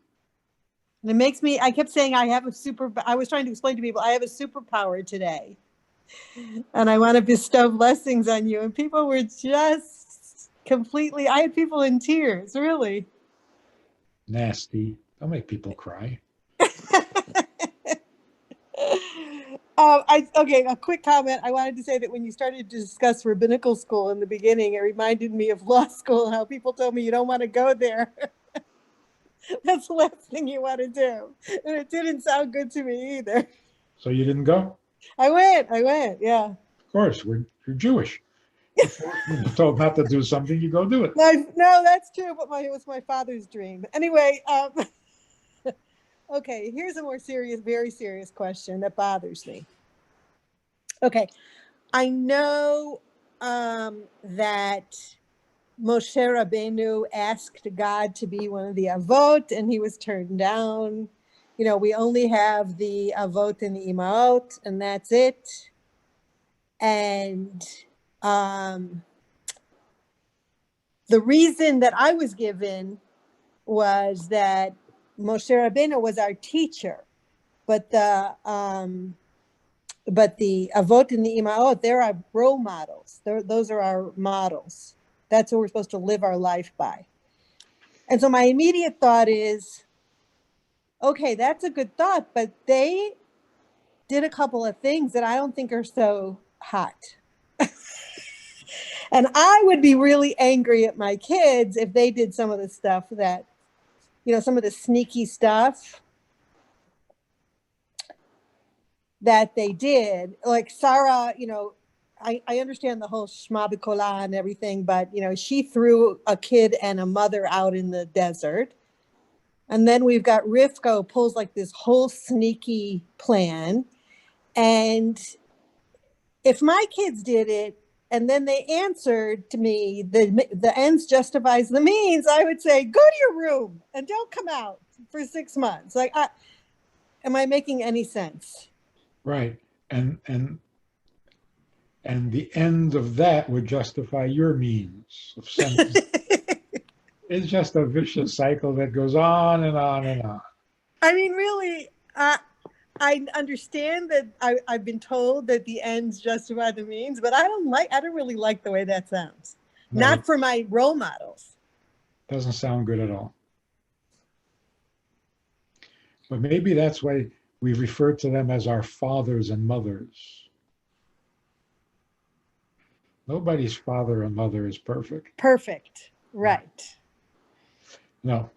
And it makes me, I kept saying I was trying to explain to people, I have a superpower today. And I want to bestow blessings on you. And people were just completely, I had people in tears, really. Nasty. Don't make people cry. Okay, a quick comment. I wanted to say that when you started to discuss rabbinical school in the beginning, it reminded me of law school, how people told me you don't want to go there. That's the last thing you want to do. And it didn't sound good to me either. So you didn't go? I went, yeah. Of course, you're Jewish. You're told not to do something, you go do it. No, that's true, but it was my father's dream. Anyway, okay, here's a more serious, very serious question that bothers me. Okay, I know that Moshe Rabbeinu asked God to be one of the Avot, and he was turned down. We only have the Avot and the Imaot, and that's it. And the reason that I was given was that Moshe Rabbeinu was our teacher, but the Avot and the Imaot, they're our role models. Those are our models. That's what we're supposed to live our life by. And so my immediate thought is, okay, that's a good thought, but they did a couple of things that I don't think are so hot. And I would be really angry at my kids if they did some of the stuff that, some of the sneaky stuff that they did. Like Sarah, I understand the whole Shema B'Kolah and everything, but, she threw a kid and a mother out in the desert. And then we've got Rivka pulls like this whole sneaky plan. And if my kids did it, and then they answered to me, the ends justifies the means, I would say, go to your room and don't come out for 6 months. Like, am I making any sense? Right. And the end of that would justify your means of sentence. It's just a vicious cycle that goes on and on and on. I mean, really, I understand that I've been told that the ends justify the means, but I don't really like the way that sounds. No, Not for my role models. Doesn't sound good at all. But maybe that's why we refer to them as our fathers and mothers. Nobody's father and mother is perfect. Perfect. Right. No.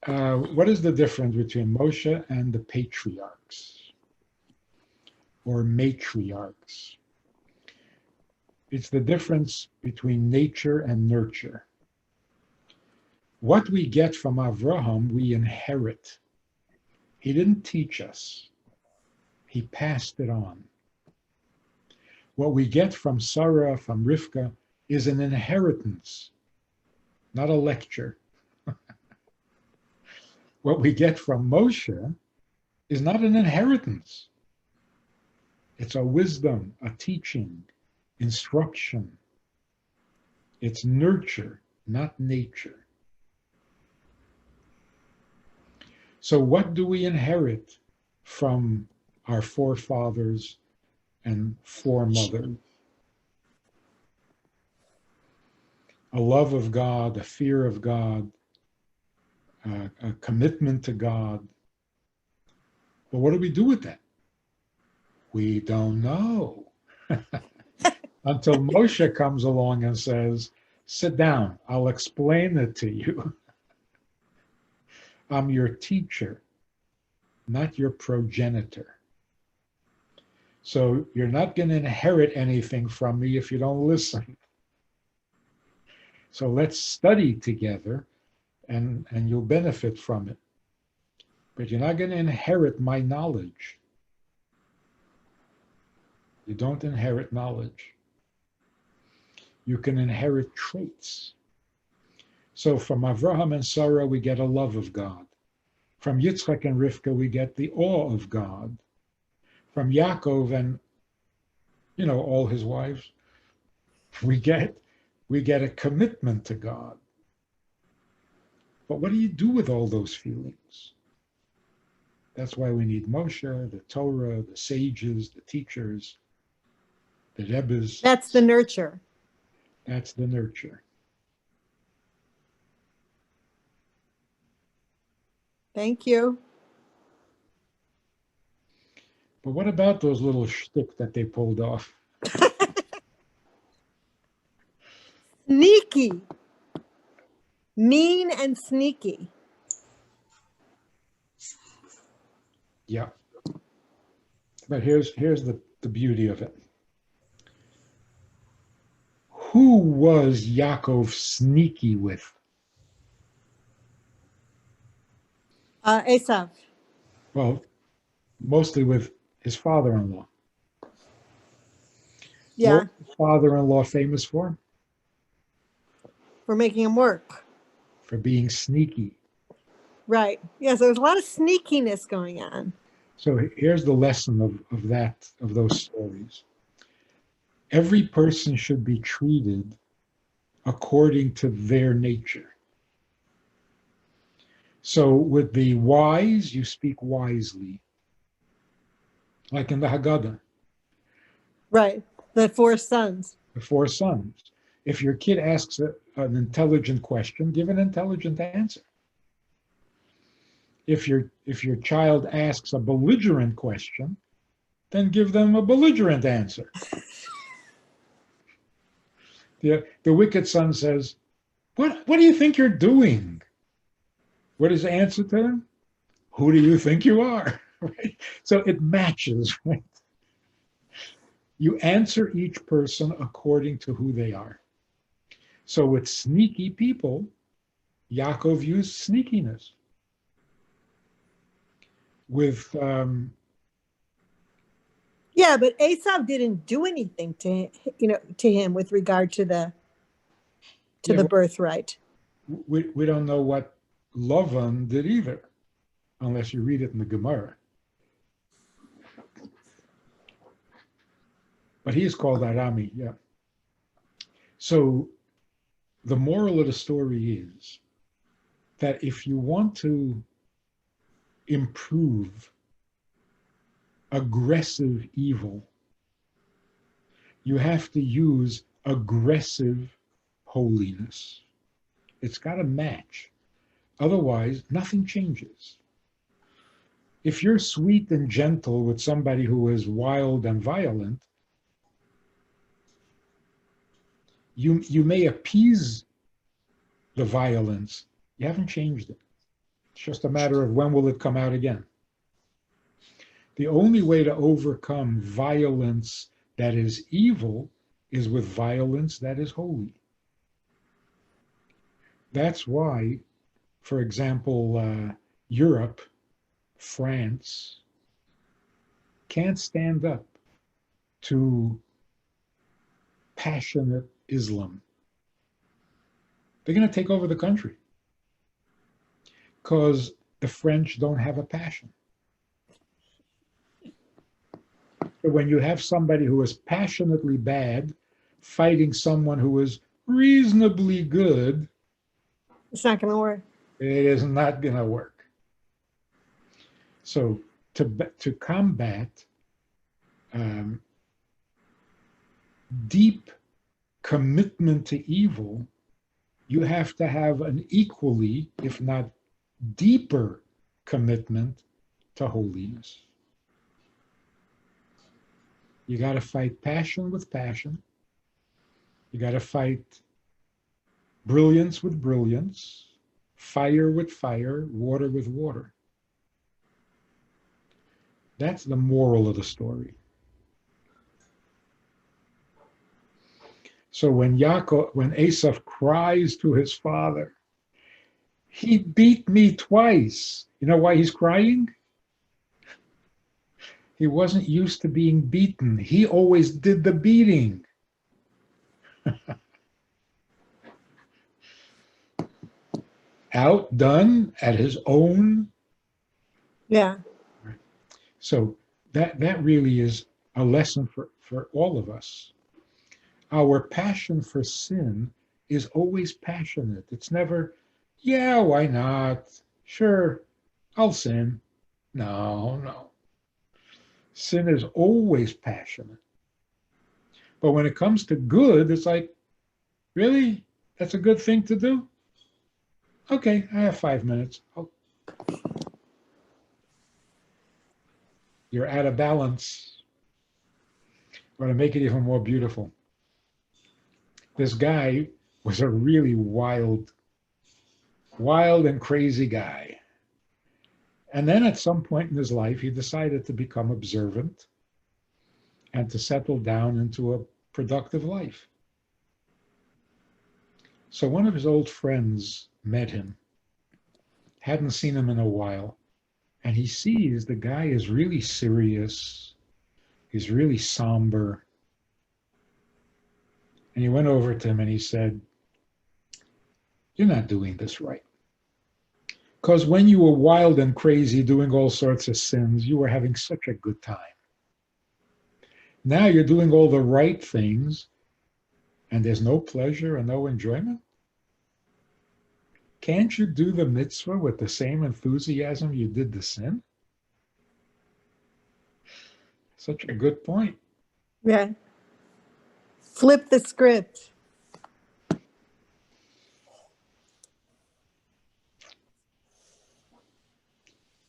What is the difference between Moshe and the patriarchs or matriarchs? It's the difference between nature and nurture. What we get from Avraham, we inherit. He didn't teach us. He passed it on. What we get from Sarah, from Rivka, is an inheritance, not a lecture. What we get from Moshe is not an inheritance. It's a wisdom, a teaching, instruction. It's nurture, not nature. So what do we inherit from our forefathers and foremothers? A love of God, a fear of God, a commitment to God. But what do we do with that? We don't know. Until Moshe comes along and says, sit down, I'll explain it to you. I'm your teacher, not your progenitor. So you're not going to inherit anything from me if you don't listen. So let's study together and you'll benefit from it. But you're not going to inherit my knowledge. You don't inherit knowledge. You can inherit traits. So from Avraham and Sarah, we get a love of God. From Yitzchak and Rivka, we get the awe of God. From Yaakov and, all his wives, we get a commitment to God. But what do you do with all those feelings? That's why we need Moshe, the Torah, the sages, the teachers, the Rebbes. That's the nurture. That's the nurture. Thank you. But what about those little shtick that they pulled off? Sneaky. Mean and sneaky. Yeah. But here's the beauty of it. Who was Yaakov sneaky with? Esav. Well, mostly with his father-in-law. Yeah. What was his father-in-law famous for? for making him work. for being sneaky. Right. Yeah, so there's a lot of sneakiness going on. So here's the lesson of those stories. Every person should be treated according to their nature. So with the wise, you speak wisely, like in the Haggadah, Right. The 4 sons. the 4 sons. If your kid asks an intelligent question, give an intelligent answer. If your child asks a belligerent question, then give them a belligerent answer. The wicked son says, what do you think you're doing? What is the answer to him? Who do you think you are? Right? So it matches, right? You answer each person according to who they are. So with sneaky people, Yaakov used sneakiness. With Yeah, but Esau didn't do anything to him with regard to the birthright. We don't know what Lavan did either, unless you read it in the Gemara. But he is called Arami, yeah. So the moral of the story is that if you want to improve aggressive evil, you have to use aggressive holiness. It's got to match. Otherwise, nothing changes. If you're sweet and gentle with somebody who is wild and violent, you may appease the violence. You haven't changed it. It's just a matter of when will it come out again. The only way to overcome violence that is evil is with violence that is holy. That's why, for example, Europe, France, can't stand up to passionate Islam. They're going to take over the country because the French don't have a passion. So when you have somebody who is passionately bad fighting someone who is reasonably good, It's not going to work. it is not going to work. So to combat deep commitment to evil, you have to have an equally, if not deeper, commitment to holiness. You got to fight passion with passion. You got to fight brilliance with brilliance, fire with fire, water with water. That's the moral of the story. So when Esau cries to his father, he beat me twice. You know why he's crying? He wasn't used to being beaten. He always did the beating. Outdone at his own. Yeah. So that really is a lesson for all of us. Our passion for sin is always passionate. It's never, yeah, why not? Sure, I'll sin. No. Sin is always passionate. But when it comes to good, it's like, really? That's a good thing to do? Okay, I have 5 minutes. You're out of balance. I want to make it even more beautiful. This guy was a really wild and crazy guy. And then at some point in his life, he decided to become observant and to settle down into a productive life. So one of his old friends met him, hadn't seen him in a while, and he sees the guy is really serious. He's really somber. And he went over to him and he said, you're not doing this right. Because when you were wild and crazy doing all sorts of sins, you were having such a good time. Now you're doing all the right things and there's no pleasure and no enjoyment. Can't you do the mitzvah with the same enthusiasm you did the sin? Such a good point. Yeah. Flip the script.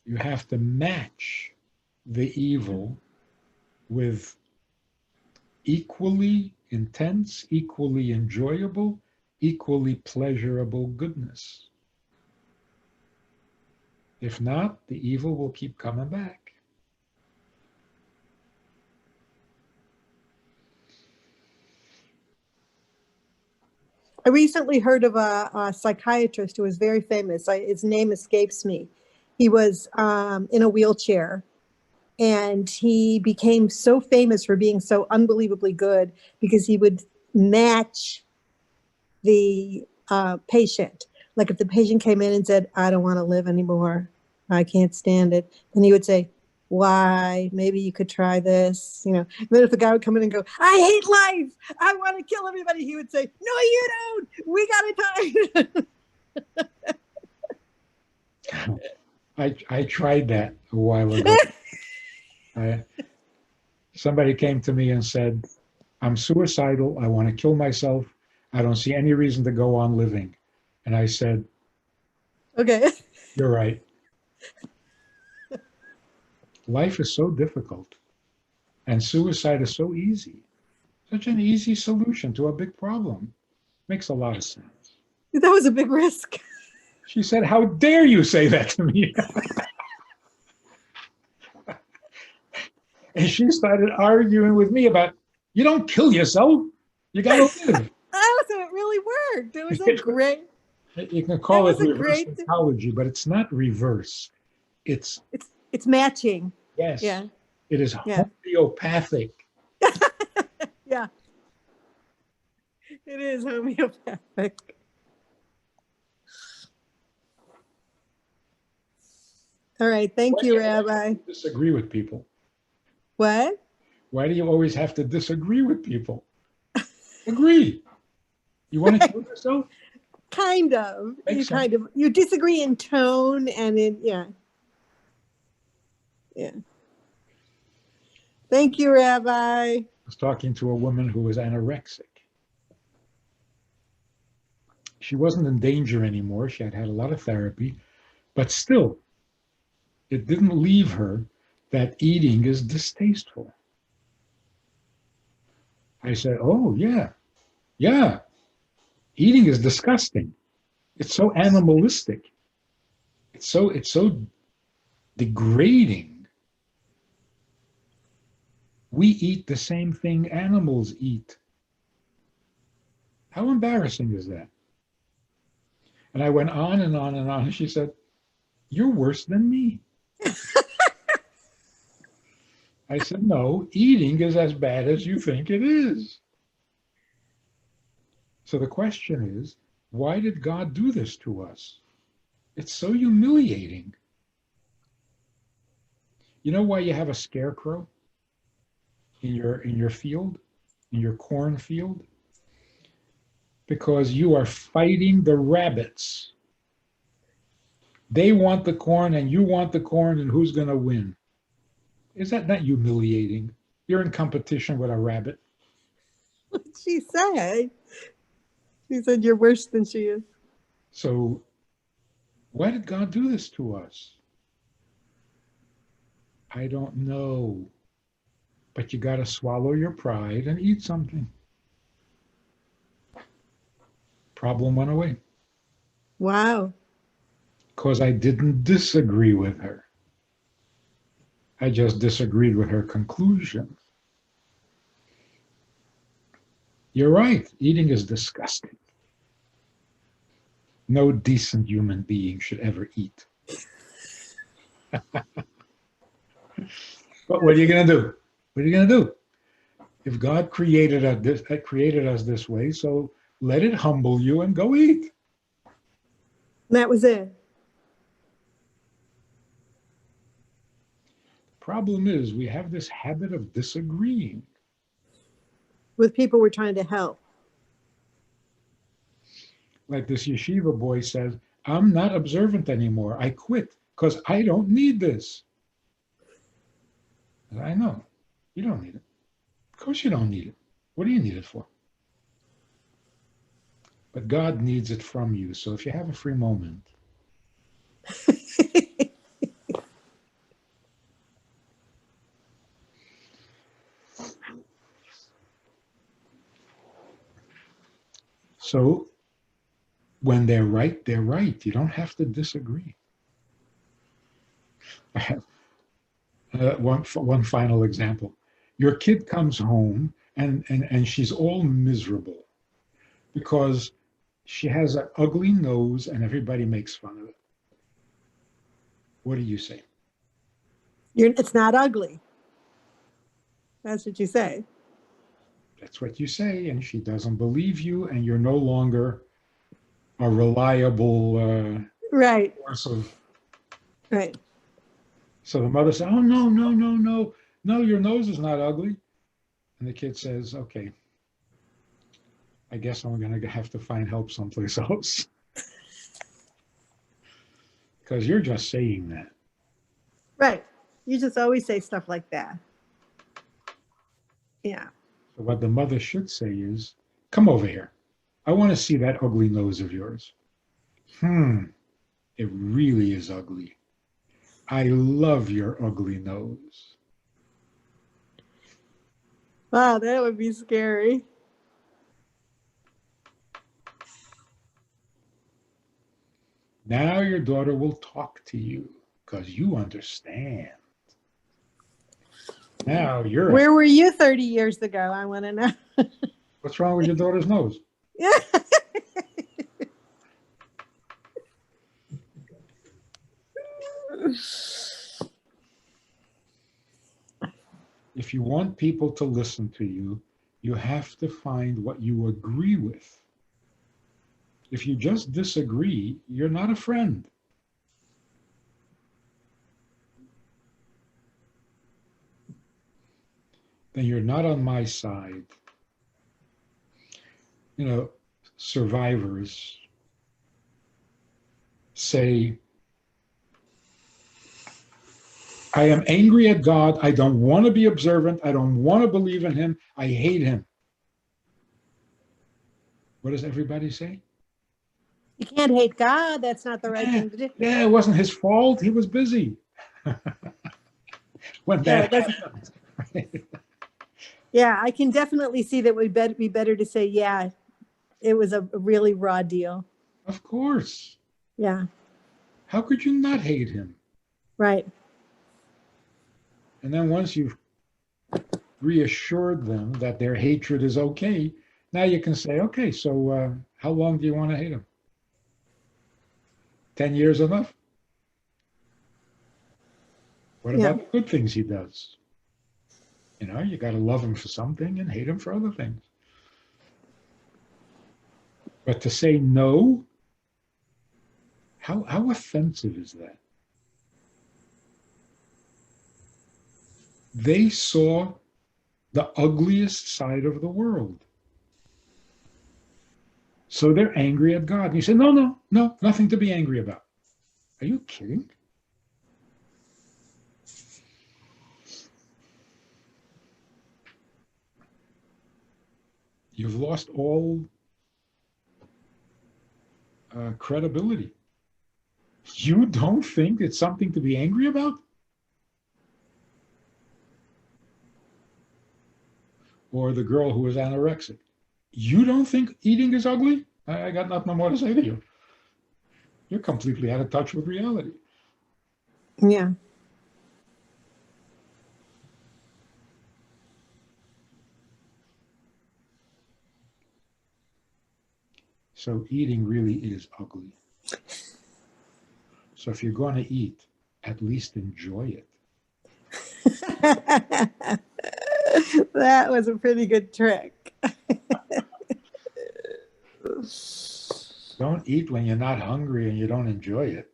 You have to match the evil with equally intense, equally enjoyable, equally pleasurable goodness. If not, the evil will keep coming back. I recently heard of a psychiatrist who was very famous. His name escapes me. He was in a wheelchair, and he became so famous for being so unbelievably good because he would match the patient. Like if the patient came in and said, I don't want to live anymore, I can't stand it, then he would say, why? Maybe you could try this, And then if the guy would come in and go, I hate life, I want to kill everybody, he would say, no, you don't. We got time. I tried that a while ago. Somebody came to me and said, I'm suicidal. I want to kill myself. I don't see any reason to go on living. And I said, Okay. You're right. Life is so difficult and suicide is so easy. Such an easy solution to a big problem. Makes a lot of sense. That was a big risk. She said, how dare you say that to me? And she started arguing with me about, you don't kill yourself. You got to live. Oh, so it really worked. It was a great. You can call it reverse great psychology, but it's not reverse. It's matching. Yes. Yeah. It is homeopathic. Yeah. It is homeopathic. All right. Thank you, Rabbi. Disagree with people. What? Why do you always have to disagree with people? Agree. You want to kill yourself? Kind of. You disagree in tone and yeah. Thank you, Rabbi. I was talking to a woman who was anorexic. She wasn't in danger anymore. She had had a lot of therapy, but still, it didn't leave her that eating is distasteful. I said, oh, yeah. Eating is disgusting. It's so animalistic. It's so degrading. We eat the same thing animals eat. How embarrassing is that? And I went on and on and on. And she said, you're worse than me. I said, no, eating is as bad as you think it is. So the question is, why did God do this to us? It's so humiliating. You know why you have a scarecrow in your field, in your cornfield? Because you are fighting the rabbits. They want the corn and you want the corn, and who's going to win? Is that not humiliating? You're in competition with a rabbit. What did she say? She said you're worse than she is. So why did God do this to us? I don't know. But you got to swallow your pride and eat something. Problem went away. Wow. Because I didn't disagree with her. I just disagreed with her conclusion. You're right. Eating is disgusting. No decent human being should ever eat. But what are you going to do? What are you going to do? If God created us this way, so let it humble you and go eat. That was it. Problem is, we have this habit of disagreeing. With people we're trying to help. Like this yeshiva boy says, I'm not observant anymore. I quit because I don't need this. And I know. You don't need it. Of course you don't need it. What do you need it for? But God needs it from you. So if you have a free moment, so when they're right, they're right. You don't have to disagree. I have one final example. Your kid comes home and she's all miserable because she has an ugly nose and everybody makes fun of it. What do you say? It's not ugly. That's what you say. That's what you say, and she doesn't believe you, and you're no longer a reliable Right. source of. Right. So the mother says, "Oh no, your nose is not ugly," and the kid says, "Okay, I guess I'm going to have to find help someplace else," because you're just saying that. Right. You just always say stuff like that. Yeah. So what the mother should say is, "Come over here. I want to see that ugly nose of yours." It really is ugly. I love your ugly nose. Wow, that would be scary. Now your daughter will talk to you because you understand. Now you're. Where were you 30 years ago? I want to know. What's wrong with your daughter's nose? Yeah. If you want people to listen to you, you have to find what you agree with. If you just disagree, you're not a friend. Then you're not on my side. You know, survivors say, I am angry at God. I don't want to be observant. I don't want to believe in him. I hate him. What does everybody say? You can't hate God. That's not the right thing to do. Yeah, it wasn't his fault. He was busy. When that happened. Yeah, I can definitely see that it would be better to say, yeah, it was a really raw deal. Of course. Yeah. How could you not hate him? Right. And then once you've reassured them that their hatred is okay, now you can say, okay, so how long do you want to hate him? 10 years enough? What about the good things he does? You know, you got to love him for something and hate him for other things. But to say no, how offensive is that? They saw the ugliest side of the world. So they're angry at God. And you say, no, nothing to be angry about. Are you kidding? You've lost all credibility. You don't think it's something to be angry about? Or the girl who was anorexic. You don't think eating is ugly? I got nothing more to say to you. You're completely out of touch with reality. Yeah. So eating really is ugly. So if you're going to eat, at least enjoy it. That was a pretty good trick. Don't eat when you're not hungry and you don't enjoy it.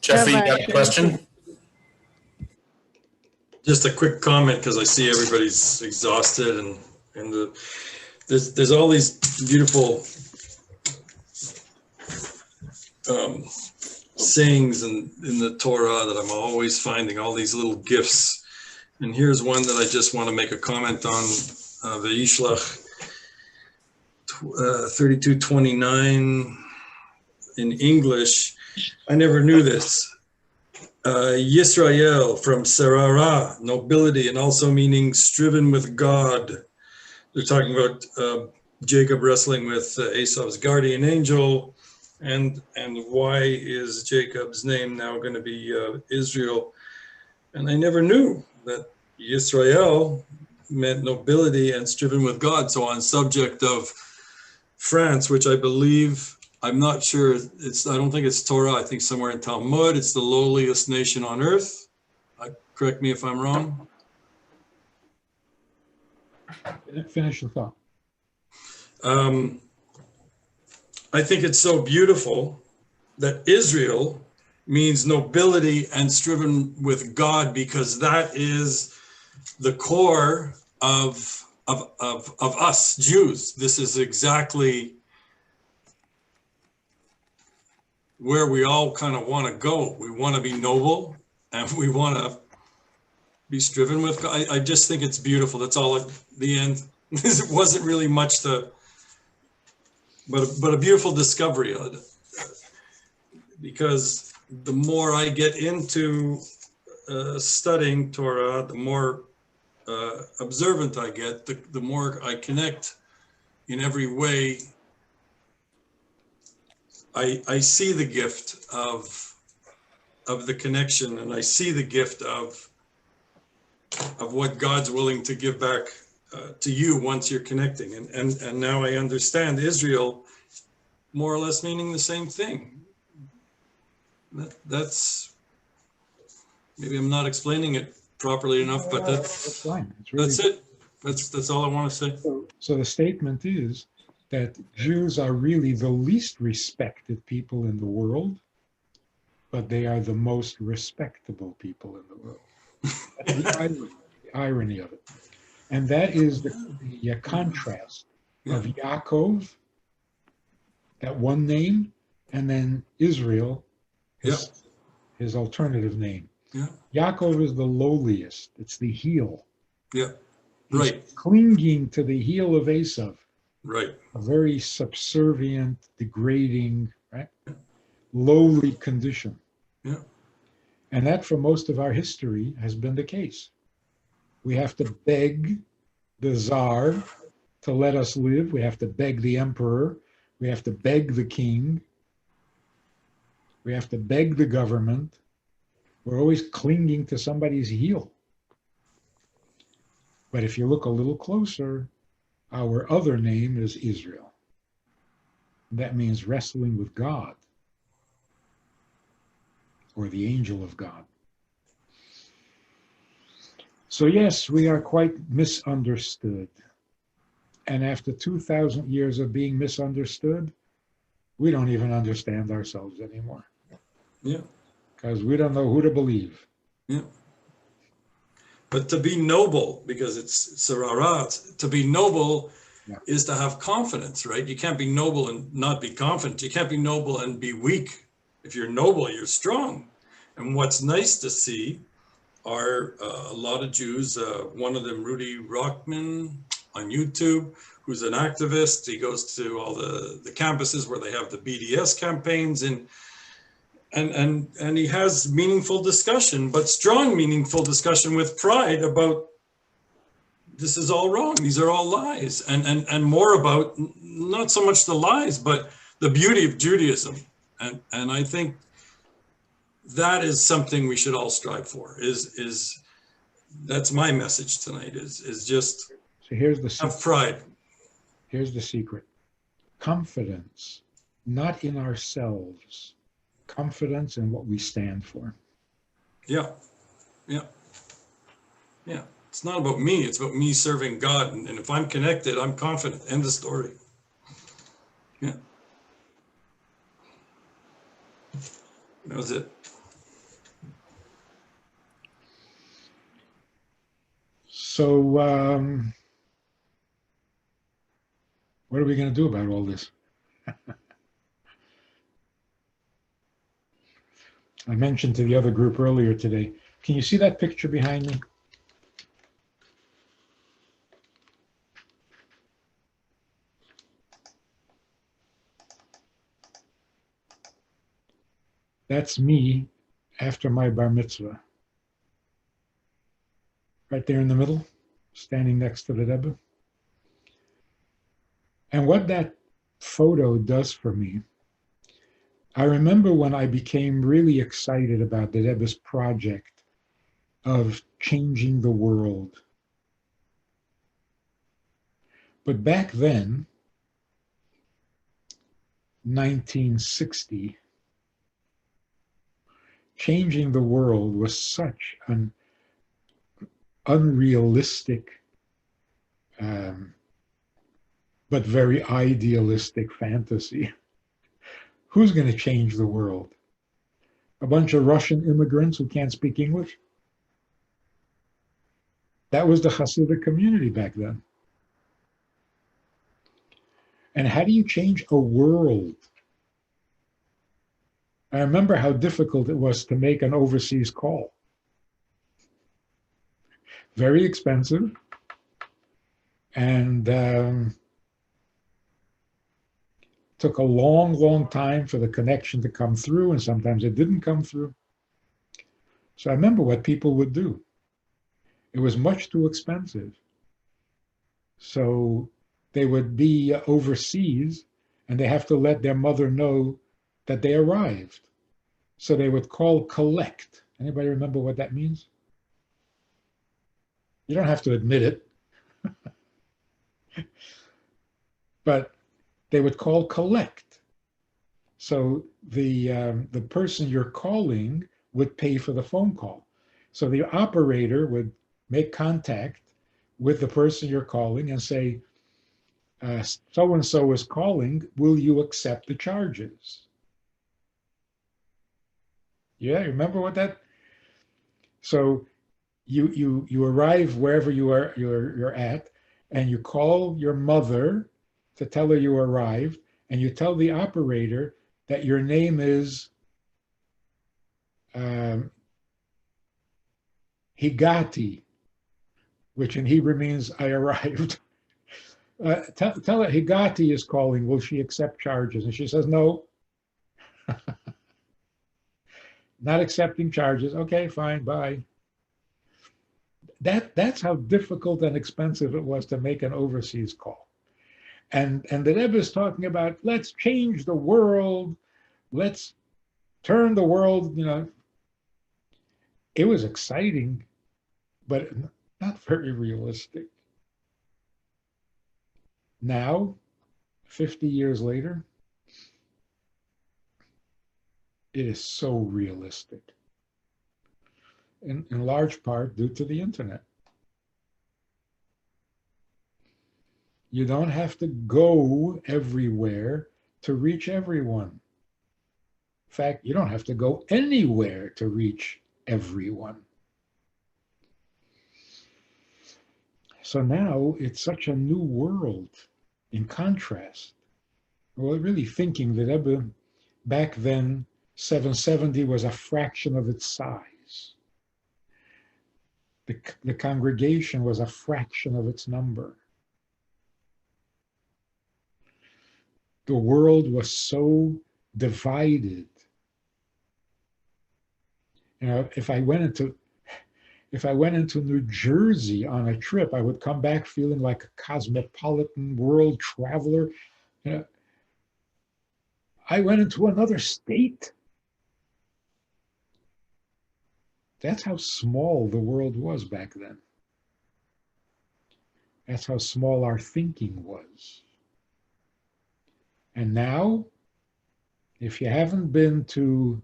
Jeffrey, you Rabbi, got a thank question? Just a quick comment, because I see everybody's exhausted, and there's all these beautiful sayings in the Torah that I'm always finding, all these little gifts. And here's one that I just want to make a comment on, V'yishlach 32:29 in English. I never knew this. Yisrael, from Serara, nobility, and also meaning striven with God. They're talking about Jacob wrestling with Esau's guardian angel, and why is Jacob's name now going to be Israel? And I never knew that Yisrael meant nobility and striven with God. So on subject of France, which I believe, I'm not sure, I don't think it's Torah, I think somewhere in Talmud, it's the lowliest nation on earth. Correct me if I'm wrong. Finish the thought. I think it's so beautiful that Israel means nobility and striven with God, because that is the core of us Jews. This is exactly where we all kind of want to go. We want to be noble and we want to be striven with God. I just think it's beautiful. That's all at the end. It wasn't really much to, but a beautiful discovery, because the more I get into studying Torah, the more observant I get, the more I connect in every way. I see the gift of the connection, and I see the gift of what God's willing to give back to you once you're connecting. And now I understand Israel more or less meaning the same thing. That's, maybe I'm not explaining it properly enough, but That's fine. It's really, that's it. That's all I want to say. So the statement is that Jews are really the least respected people in the world, but they are the most respectable people in the world. That's the irony of it. And that is the contrast of Yaakov, that one name, and then Israel, his alternative name. Yeah. Yaakov is the lowliest. It's the heel. Yeah. Right. He's clinging to the heel of Esau. Right. A very subservient, degrading, right? Lowly condition. Yeah. And that for most of our history has been the case. We have to beg the Tsar to let us live. We have to beg the emperor. We have to beg the king. We have to beg the government. We're always clinging to somebody's heel. But if you look a little closer, our other name is Israel. That means wrestling with God, or the angel of God. So yes, we are quite misunderstood. And after 2,000 years of being misunderstood, we don't even understand ourselves anymore. Yeah. Because we don't know who to believe. Yeah. But to be noble, because it's Sararat, to be noble is to have confidence, right? You can't be noble and not be confident. You can't be noble and be weak. If you're noble, you're strong. And what's nice to see are a lot of Jews, one of them, Rudy Rockman on YouTube, who's an activist. He goes to all the campuses where they have the BDS campaigns, and he has meaningful discussion, but strong meaningful discussion with pride about this is all wrong. These are all lies, and more about not so much the lies, but the beauty of Judaism. And I think that is something we should all strive for. Is that's my message tonight. Is just so here's the secret. Have pride. Here's the secret: confidence, not in ourselves. Confidence in what we stand for. Yeah, yeah, yeah. It's not about me. It's about me serving God. And if I'm connected, I'm confident. End of story. Yeah. That was it. So, what are we going to do about all this? I mentioned to the other group earlier today. Can you see that picture behind me? That's me after my bar mitzvah. Right there in the middle, standing next to the Rebbe. And what that photo does for me, I remember when I became really excited about the Rebbe's project of changing the world. But back then, 1960, changing the world was such an unrealistic, but very idealistic fantasy. Who's going to change the world? A bunch of Russian immigrants who can't speak English? That was the Hasidic community back then. And how do you change a world? I remember how difficult it was to make an overseas call. Very expensive. And took a long, long time for the connection to come through, and sometimes it didn't come through. So I remember what people would do. It was much too expensive. So they would be overseas, and they have to let their mother know that they arrived. So they would call collect. Anybody remember what that means? You don't have to admit it. But they would call collect. So the person you're calling would pay for the phone call. So the operator would make contact with the person you're calling and say, so-and-so is calling, will you accept the charges? Yeah, remember what that? So you arrive wherever you're at, and you call your mother to tell her you arrived, and you tell the operator that your name is Higati, which in Hebrew means I arrived. Tell her Higati is calling. Will she accept charges? And she says, no. Not accepting charges. Okay, fine, bye. That's how difficult and expensive it was to make an overseas call. And the Rebbe is talking about, let's change the world, let's turn the world, It was exciting, but not very realistic. Now, 50 years later, it is so realistic. In large part due to the internet. You don't have to go everywhere to reach everyone. In fact, you don't have to go anywhere to reach everyone. So now it's such a new world in contrast. Well, really thinking that Rebbe, back then, 770 was a fraction of its size. The congregation was a fraction of its number. The world was so divided. If I went into New Jersey on a trip, I would come back feeling like a cosmopolitan world traveler. I went into another state. That's how small the world was back then. That's how small our thinking was. And now, if you haven't been to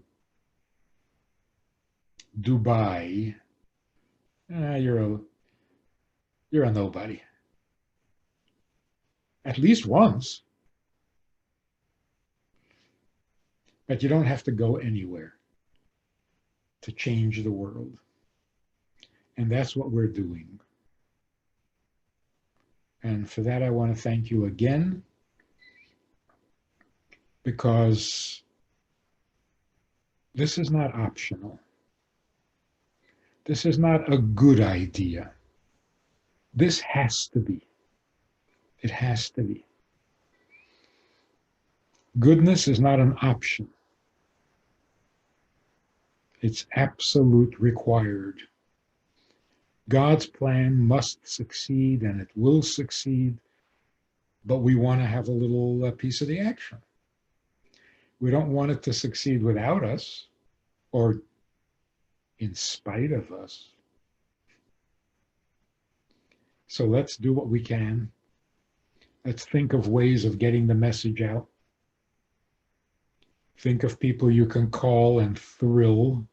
Dubai, you're you're a nobody. At least once. But you don't have to go anywhere to change the world. And that's what we're doing. And for that, I want to thank you again, because this is not optional. This is not a good idea. This has to be. It has to be. Goodness is not an option. It's absolute required. God's plan must succeed, and it will succeed, but we want to have a little piece of the action. We don't want it to succeed without us or in spite of us. So let's do what we can. Let's think of ways of getting the message out. Think of people you can call and thrill.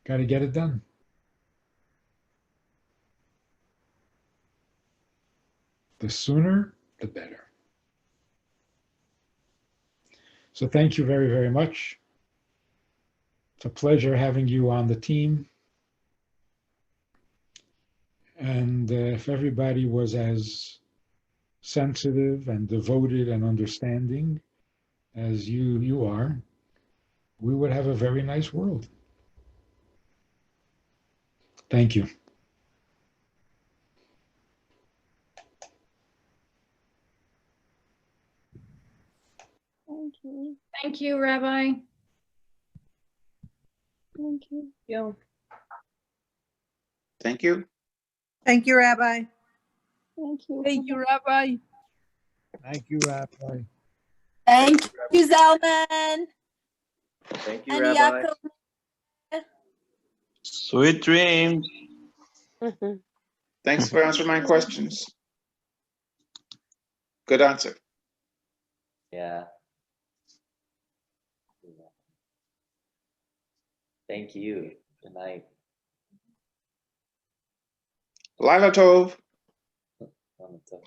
Got to get it done. The sooner, the better. So thank you very, very much. It's a pleasure having you on the team. And if everybody was as sensitive and devoted and understanding as you are, we would have a very nice world. Thank you. Thank you. Thank you, Rabbi. Thank you. Yeah. Thank you. Thank you, Rabbi. Thank you. Thank you, Rabbi. Thank you, Rabbi. Thank you, Zalman. Thank you, And Rabbi. Yaakov. Sweet dreams. Thanks for answering my questions. Good answer. Yeah. Thank you. Good night. Lila Tov. On the top.